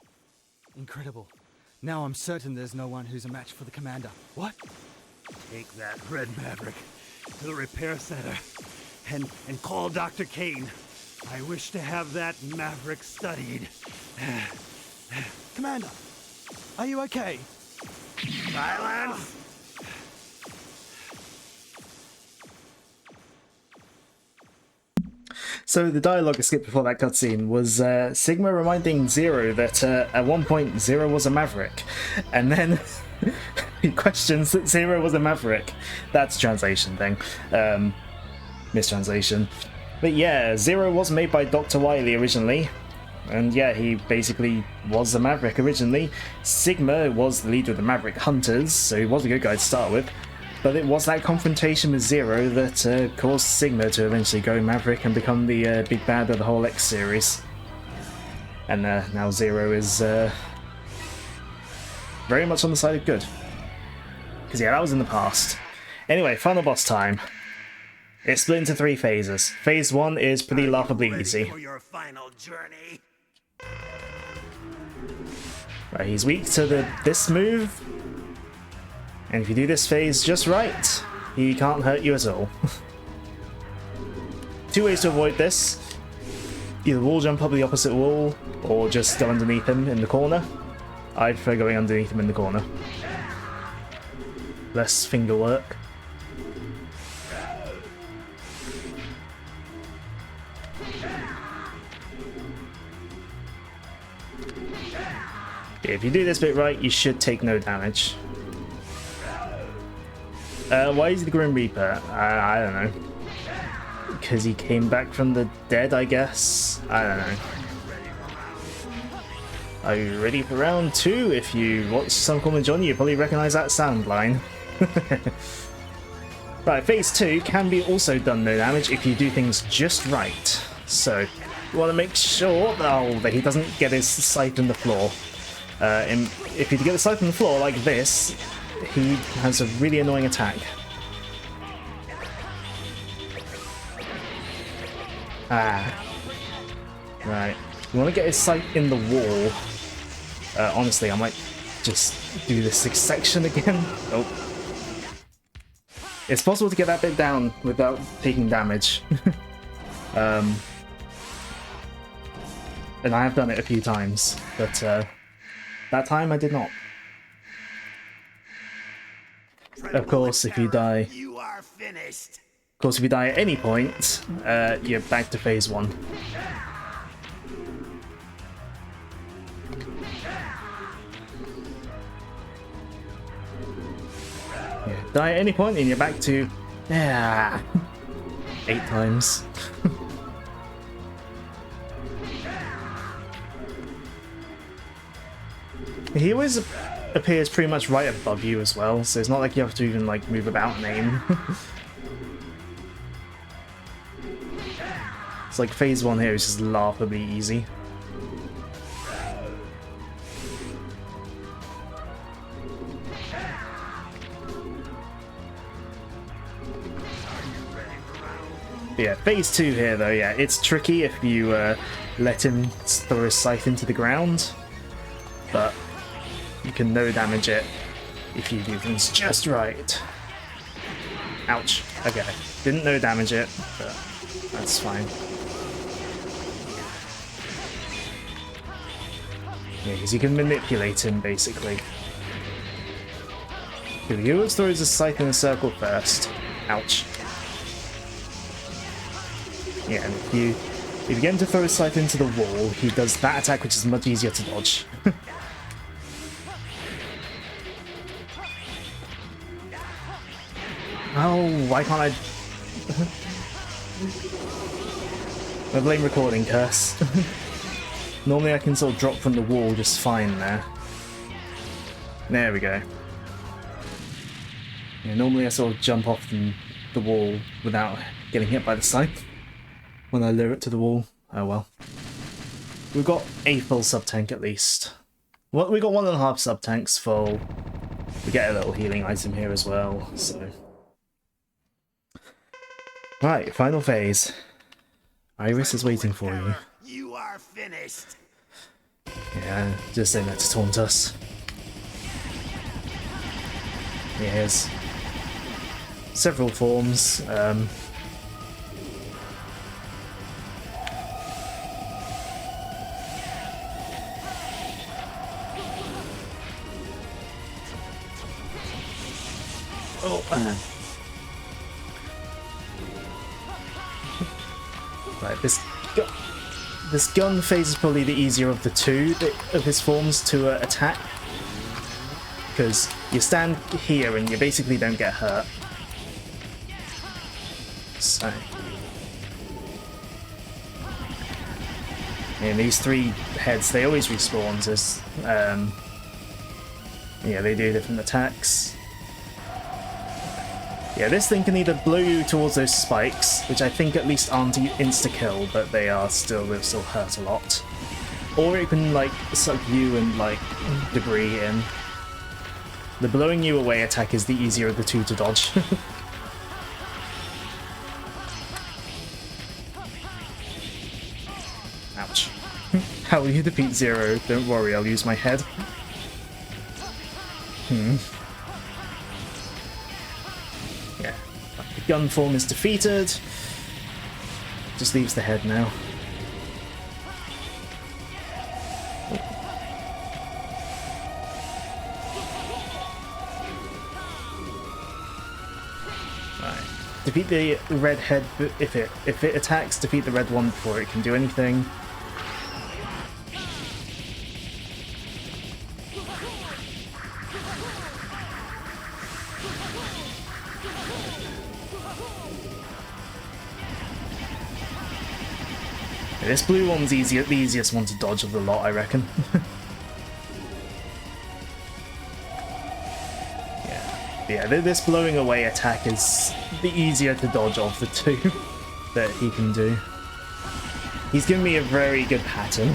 [SPEAKER 3] Incredible. Now I'm certain there's no one who's a match for the Commander. What?
[SPEAKER 6] Take that Red Maverick to the repair center and call Dr. Kane. I wish to have that Maverick studied.
[SPEAKER 3] Commander, are you okay?
[SPEAKER 6] Silence!
[SPEAKER 2] So the dialogue I skipped before that cutscene was Sigma reminding Zero that at one point Zero was a Maverick, and then he questions that Zero was a Maverick. That's a translation thing, mistranslation. But yeah, Zero was made by Dr. Wily originally, and yeah, he basically was a Maverick originally. Sigma was the leader of the Maverick Hunters, so he was a good guy to start with. But it was that confrontation with Zero that caused Sigma to eventually go Maverick and become the big bad of the whole X series. And now Zero is very much on the side of good. Because yeah, that was in the past. Anyway, final boss time. It's split into 3 phases. Phase 1 is pretty laughably easy.
[SPEAKER 6] For your final journey.
[SPEAKER 2] Right, he's weak to this move. And if you do this phase just right, he can't hurt you at all. 2 ways to avoid this. Either wall jump up the opposite wall, or just go underneath him in the corner. I prefer going underneath him in the corner. Less finger work. If you do this bit right, you should take no damage. Why is he the Grim Reaper? I don't know. Because he came back from the dead, I guess? I don't know. Are you ready for round 2? If you watch Some Call Me Johnny, you probably recognise that sound line. Right, phase 2 can be also done no damage if you do things just right. So, you want to make sure that he doesn't get his scythe in the floor. If you get the scythe in the floor like this, he has a really annoying attack. Right. You want to get his sight in the wall. Honestly, I might just do this section again. Oh. It's possible to get that bit down without taking damage. And I have done it a few times, but that time I did not. Of course, if you die...
[SPEAKER 6] You are finished.
[SPEAKER 2] Of course, if you die at any point, you're back to phase 1. Yeah, die at any point and you're back to... 8 times. He always appears pretty much right above you as well, so it's not like you have to even like move about and aim. It's like phase 1 here is just laughably easy. But yeah, phase 2 here though, yeah, it's tricky if you let him throw his scythe into the ground, but you can no damage it if you do things just right. Ouch. Okay. Didn't no damage it, but that's fine. Yeah, because you can manipulate him, basically. Here he always throws a scythe in a circle first. Ouch. Yeah, and if you get him to throw his scythe into the wall, he does that attack, which is much easier to dodge. Oh, why can't I... I blame recording curse. Normally I can sort of drop from the wall just fine there. There we go. Yeah, normally I sort of jump off the wall without getting hit by the scythe when I lure it to the wall. Oh well. We've got a full sub-tank at least. Well, we got 1.5 sub-tanks full. We get a little healing item here as well, so... Right, final phase. Iris is waiting for you.
[SPEAKER 6] You are finished.
[SPEAKER 2] Yeah, just saying that to taunt us. Yeah, here's several forms. Right, this gun phase is probably the easier of the two of his forms to attack, because you stand here and you basically don't get hurt. So, and these 3 heads, they always respawn as yeah, they do different attacks. Yeah, this thing can either blow you towards those spikes, which I think at least aren't insta-kill, but they'll still hurt a lot. Or it can, like, suck you and, like, debris in. The blowing you away attack is the easier of the two to dodge. Ouch. How will you defeat Zero? Don't worry, I'll use my head. Yeah. The gun form is defeated. Just leaves the head now. Right. Defeat the red head if it attacks, defeat the red one before it can do anything. This blue one's the easiest one to dodge of the lot, I reckon. Yeah, this blowing away attack is the easier to dodge of the two that he can do. He's given me a very good pattern,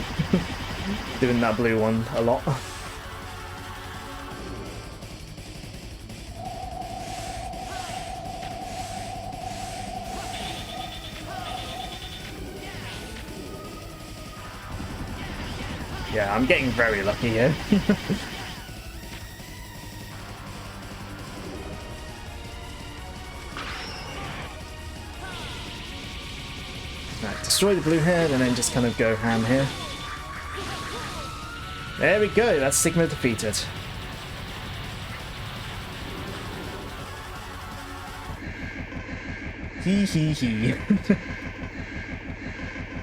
[SPEAKER 2] doing that blue one a lot. Yeah, I'm getting very lucky here. Right, destroy the blue head and then just kind of go ham here. There we go, that's Sigma defeated. Hee hee hee.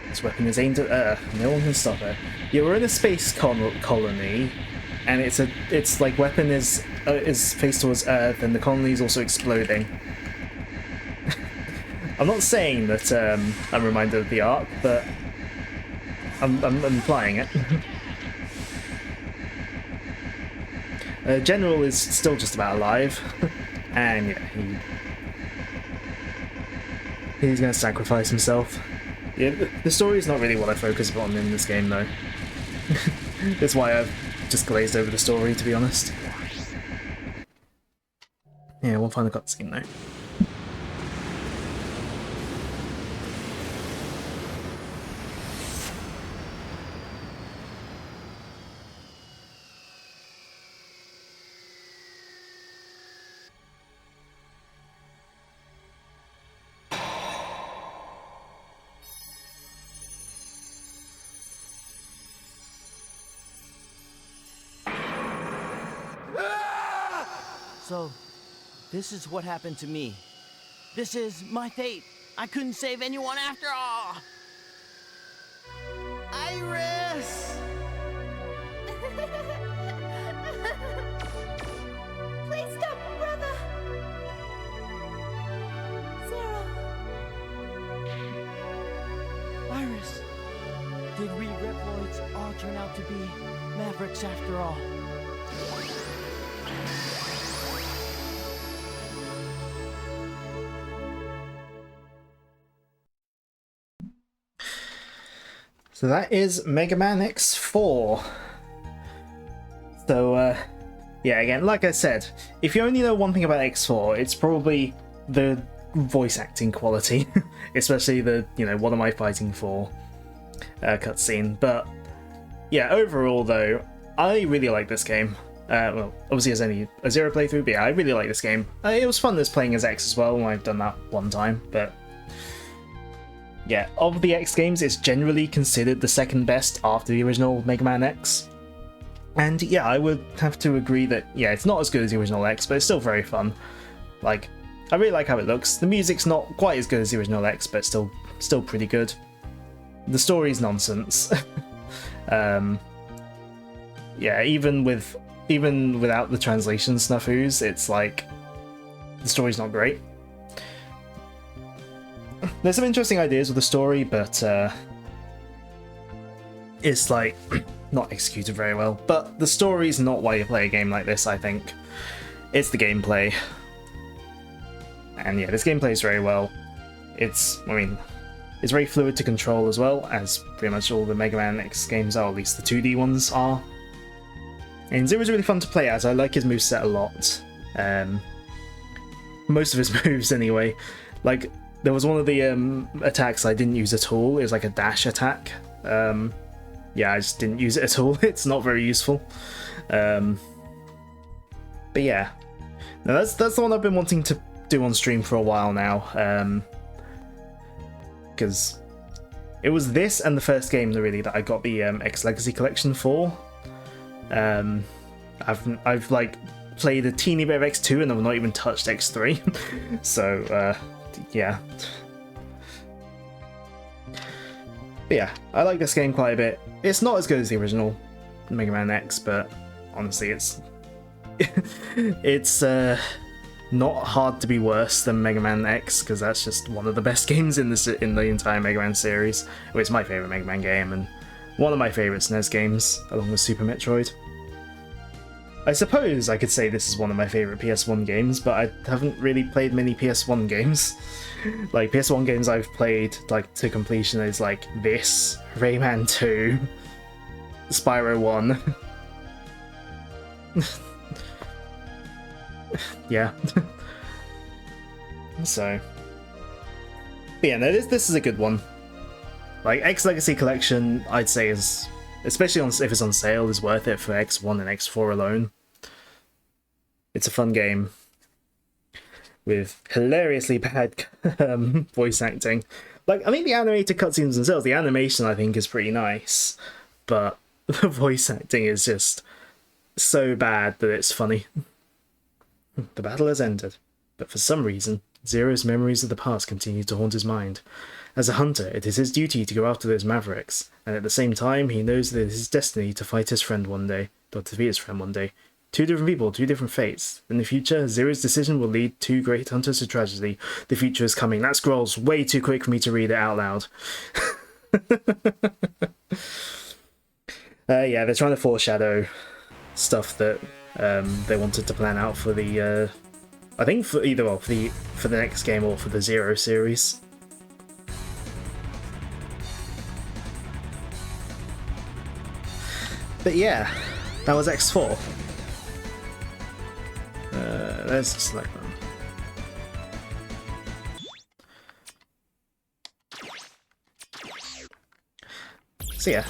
[SPEAKER 2] This weapon is aimed at Earth. No one can stop it. Yeah, we're in a space colony, and it's like weapon is faced towards Earth, and the colony is also exploding. I'm not saying that I'm reminded of the Ark, but I'm implying it. General is still just about alive, and yeah, he's gonna sacrifice himself. Yeah, the story is not really what I focus on in this game, though. That's why I've just glazed over the story, to be honest. Yeah, one final cutscene, though.
[SPEAKER 7] So, this is what happened to me. This is my fate. I couldn't save anyone after all. Iris!
[SPEAKER 8] Please stop, brother! Zero.
[SPEAKER 7] Iris, did we Reploids all turn out to be Mavericks after all?
[SPEAKER 2] So that is Mega Man X4. So, yeah, again, like I said, if you only know one thing about X4, it's probably the voice acting quality, especially the, what am I fighting for cutscene. But, yeah, overall, though, I really like this game. Well, obviously there's only a Zero playthrough, but yeah, I really like this game. It was fun as playing as X as well, when I've done that one time, but yeah, of the X games, it's generally considered the second best after the original Mega Man X. And yeah, I would have to agree that, yeah, it's not as good as the original X, but it's still very fun. Like, I really like how it looks. The music's not quite as good as the original X, but still pretty good. The story's nonsense. Yeah, even without the translation snafus, it's like, the story's not great. There's some interesting ideas with the story, but it's like not executed very well. But the story's not why you play a game like this, I think. It's the gameplay. And yeah, this game plays very well. It's very fluid to control as well, as pretty much all the Mega Man X games are, at least the 2D ones are. And Zero's really fun to play as. I like his moveset a lot. Most of his moves anyway. Like, there was one of the attacks I didn't use at all. It was like a dash attack. Yeah, I just didn't use it at all. It's not very useful. But yeah, no, that's the one I've been wanting to do on stream for a while now. Because it was this and the first game really that I got the X Legacy Collection for. I've like played a teeny bit of X2 and I've not even touched X3. So yeah. But yeah, I like this game quite a bit. It's not as good as the original Mega Man X, but honestly, it's not hard to be worse than Mega Man X, because that's just one of the best games in the entire Mega Man series. Well, it's my favourite Mega Man game, and one of my favourite SNES games, along with Super Metroid. I suppose I could say this is one of my favourite PS1 games, but I haven't really played many PS1 games. Like, PS1 games I've played like to completion is like this, Rayman 2, Spyro 1. Yeah. So, but yeah, no, this is a good one. Like, X Legacy Collection, I'd say is, especially if it's on sale, is worth it for X1 and X4 alone. It's a fun game with hilariously bad voice acting. Like, I mean, the animated cutscenes themselves, the animation I think is pretty nice, but the voice acting is just so bad that it's funny. The battle has ended, but for some reason, Zero's memories of the past continue to haunt his mind. As a hunter, it is his duty to go after those Mavericks, and at the same time, he knows that it is his destiny to fight his friend one day, or to defeat his friend one day. Two different people, two different fates. In the future, Zero's decision will lead two great hunters to tragedy. The future is coming. That scroll's way too quick for me to read it out loud. Yeah, they're trying to foreshadow stuff that they wanted to plan out for the, I think for either for the next game or for the Zero series. But yeah, that was X4. Let's select them. So yeah.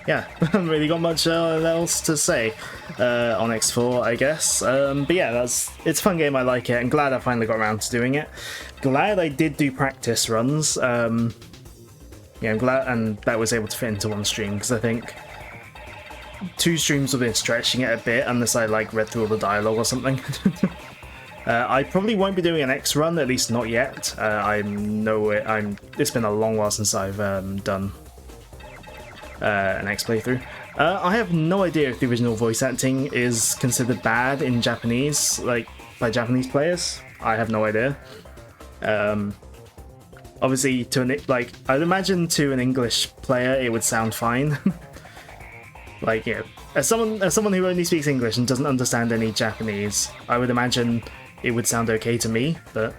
[SPEAKER 2] Yeah, I haven't really got much else to say on X4, I guess. But yeah, it's a fun game, I like it. I'm glad I finally got around to doing it. Glad I did do practice runs. Yeah, I'm glad, and that was able to fit into one stream, because I think 2 streams would have been stretching it a bit unless I like read through all the dialogue or something. I probably won't be doing an X run, at least not yet. It's been a long while since I've done an X playthrough. I have no idea if the original voice acting is considered bad in Japanese, like by Japanese players. I have no idea. Obviously, I'd imagine to an English player it would sound fine. Like, yeah, as someone who only speaks English and doesn't understand any Japanese, I would imagine it would sound okay to me, but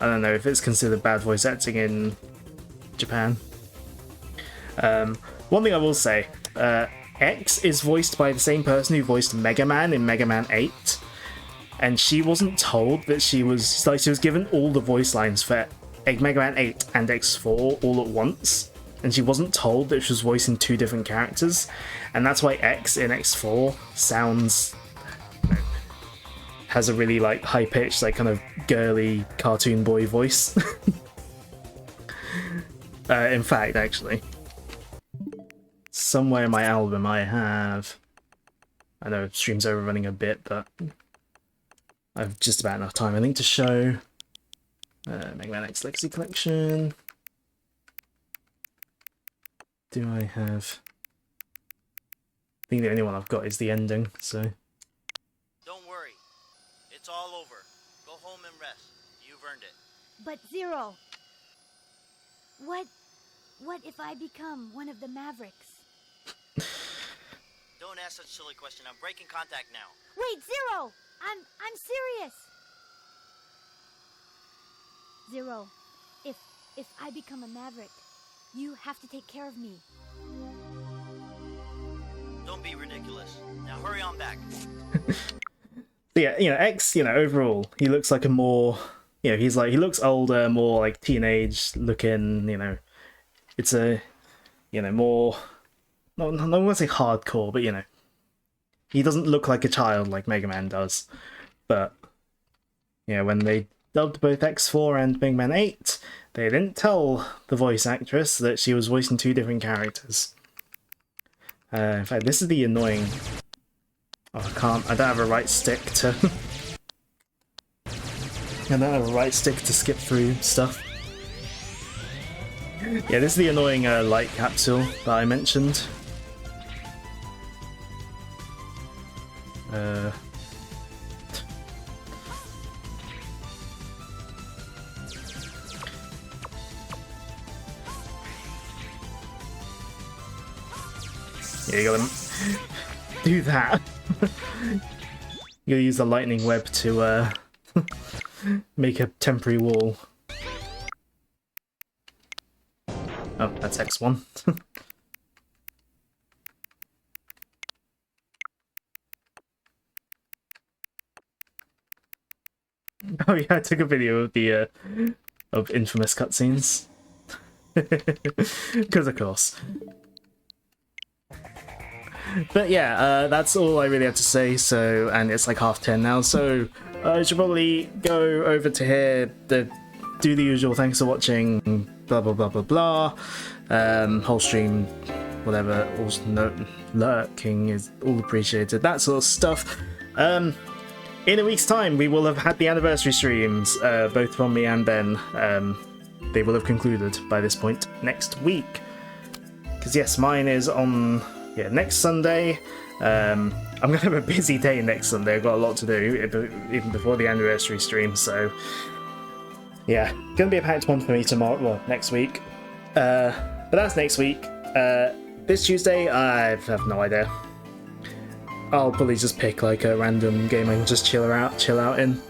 [SPEAKER 2] I don't know if it's considered bad voice acting in Japan. One thing I will say, X is voiced by the same person who voiced Mega Man in Mega Man 8, and she wasn't told that she was given all the voice lines for Mega Man 8 and X4 all at once, and she wasn't told that she was voicing 2 different characters, and that's why X in X4 has a really like high-pitched, like kind of girly cartoon boy voice. In fact, actually, somewhere in my album I know stream's overrunning a bit, but I've just about enough time I think to show Mega Man X Legacy Collection. Do I have? I think the only one I've got is the ending, so.
[SPEAKER 9] Don't worry. It's all over. Go home and rest. You've earned it.
[SPEAKER 10] But Zero, what if I become one of the Mavericks?
[SPEAKER 9] Don't ask such a silly question. I'm breaking contact now.
[SPEAKER 10] Wait, Zero! I'm serious. Zero, if I become a Maverick, you have to take care of me.
[SPEAKER 9] Don't be ridiculous. Now hurry on back.
[SPEAKER 2] Yeah, X, overall, he looks like a more, he looks older, more like teenage looking, it's a, more, not I won't say hardcore, but he doesn't look like a child like Mega Man does. But, when they dubbed both X4 and Mega Man 8, they didn't tell the voice actress that she was voicing 2 different characters. In fact, this is the annoying... Oh, I don't have a right stick to... I don't have a right stick to skip through stuff. Yeah, this is the annoying light capsule that I mentioned. Yeah, you gotta do that. You gotta use the lightning web to make a temporary wall. Oh, that's X1. Oh yeah, I took a video of the of infamous cutscenes. Because of course. But yeah, that's all I really have to say, so, and it's like 10:30 now, so I should probably go over to here, do the usual thanks for watching, blah blah blah blah blah, whole stream, whatever, also lurking is all appreciated, that sort of stuff. In a week's time, we will have had the anniversary streams, both from me and Ben. They will have concluded by this point next week. Because yes, mine is on... Yeah, next Sunday. I'm going to have a busy day next Sunday. I've got a lot to do, even before the anniversary stream, so... Yeah, going to be a packed one for me tomorrow, well, next week. But that's next week. This Tuesday, I have no idea. I'll probably just pick like a random game I can just chill out in.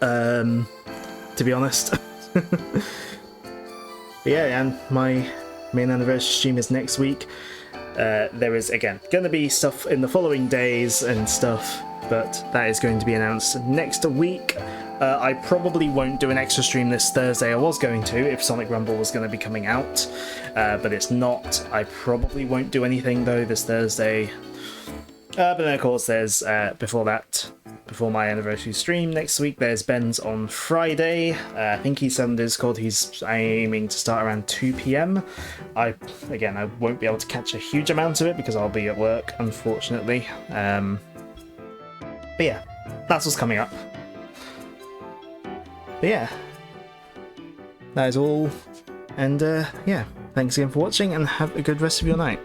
[SPEAKER 2] To be honest. But yeah, and my main anniversary stream is next week. There is, again, going to be stuff in the following days and stuff, but that is going to be announced next week. I probably won't do an extra stream this Thursday. I was going to, if Sonic Rumble was going to be coming out, but it's not. I probably won't do anything, though, this Thursday. But then, of course, there's, before before my anniversary stream next week. There's Ben's on Friday. I think he's on Discord. He's aiming to start around 2 p.m. I won't be able to catch a huge amount of it because I'll be at work, unfortunately. But yeah, that's what's coming up. But yeah, that is all. And yeah, thanks again for watching and have a good rest of your night.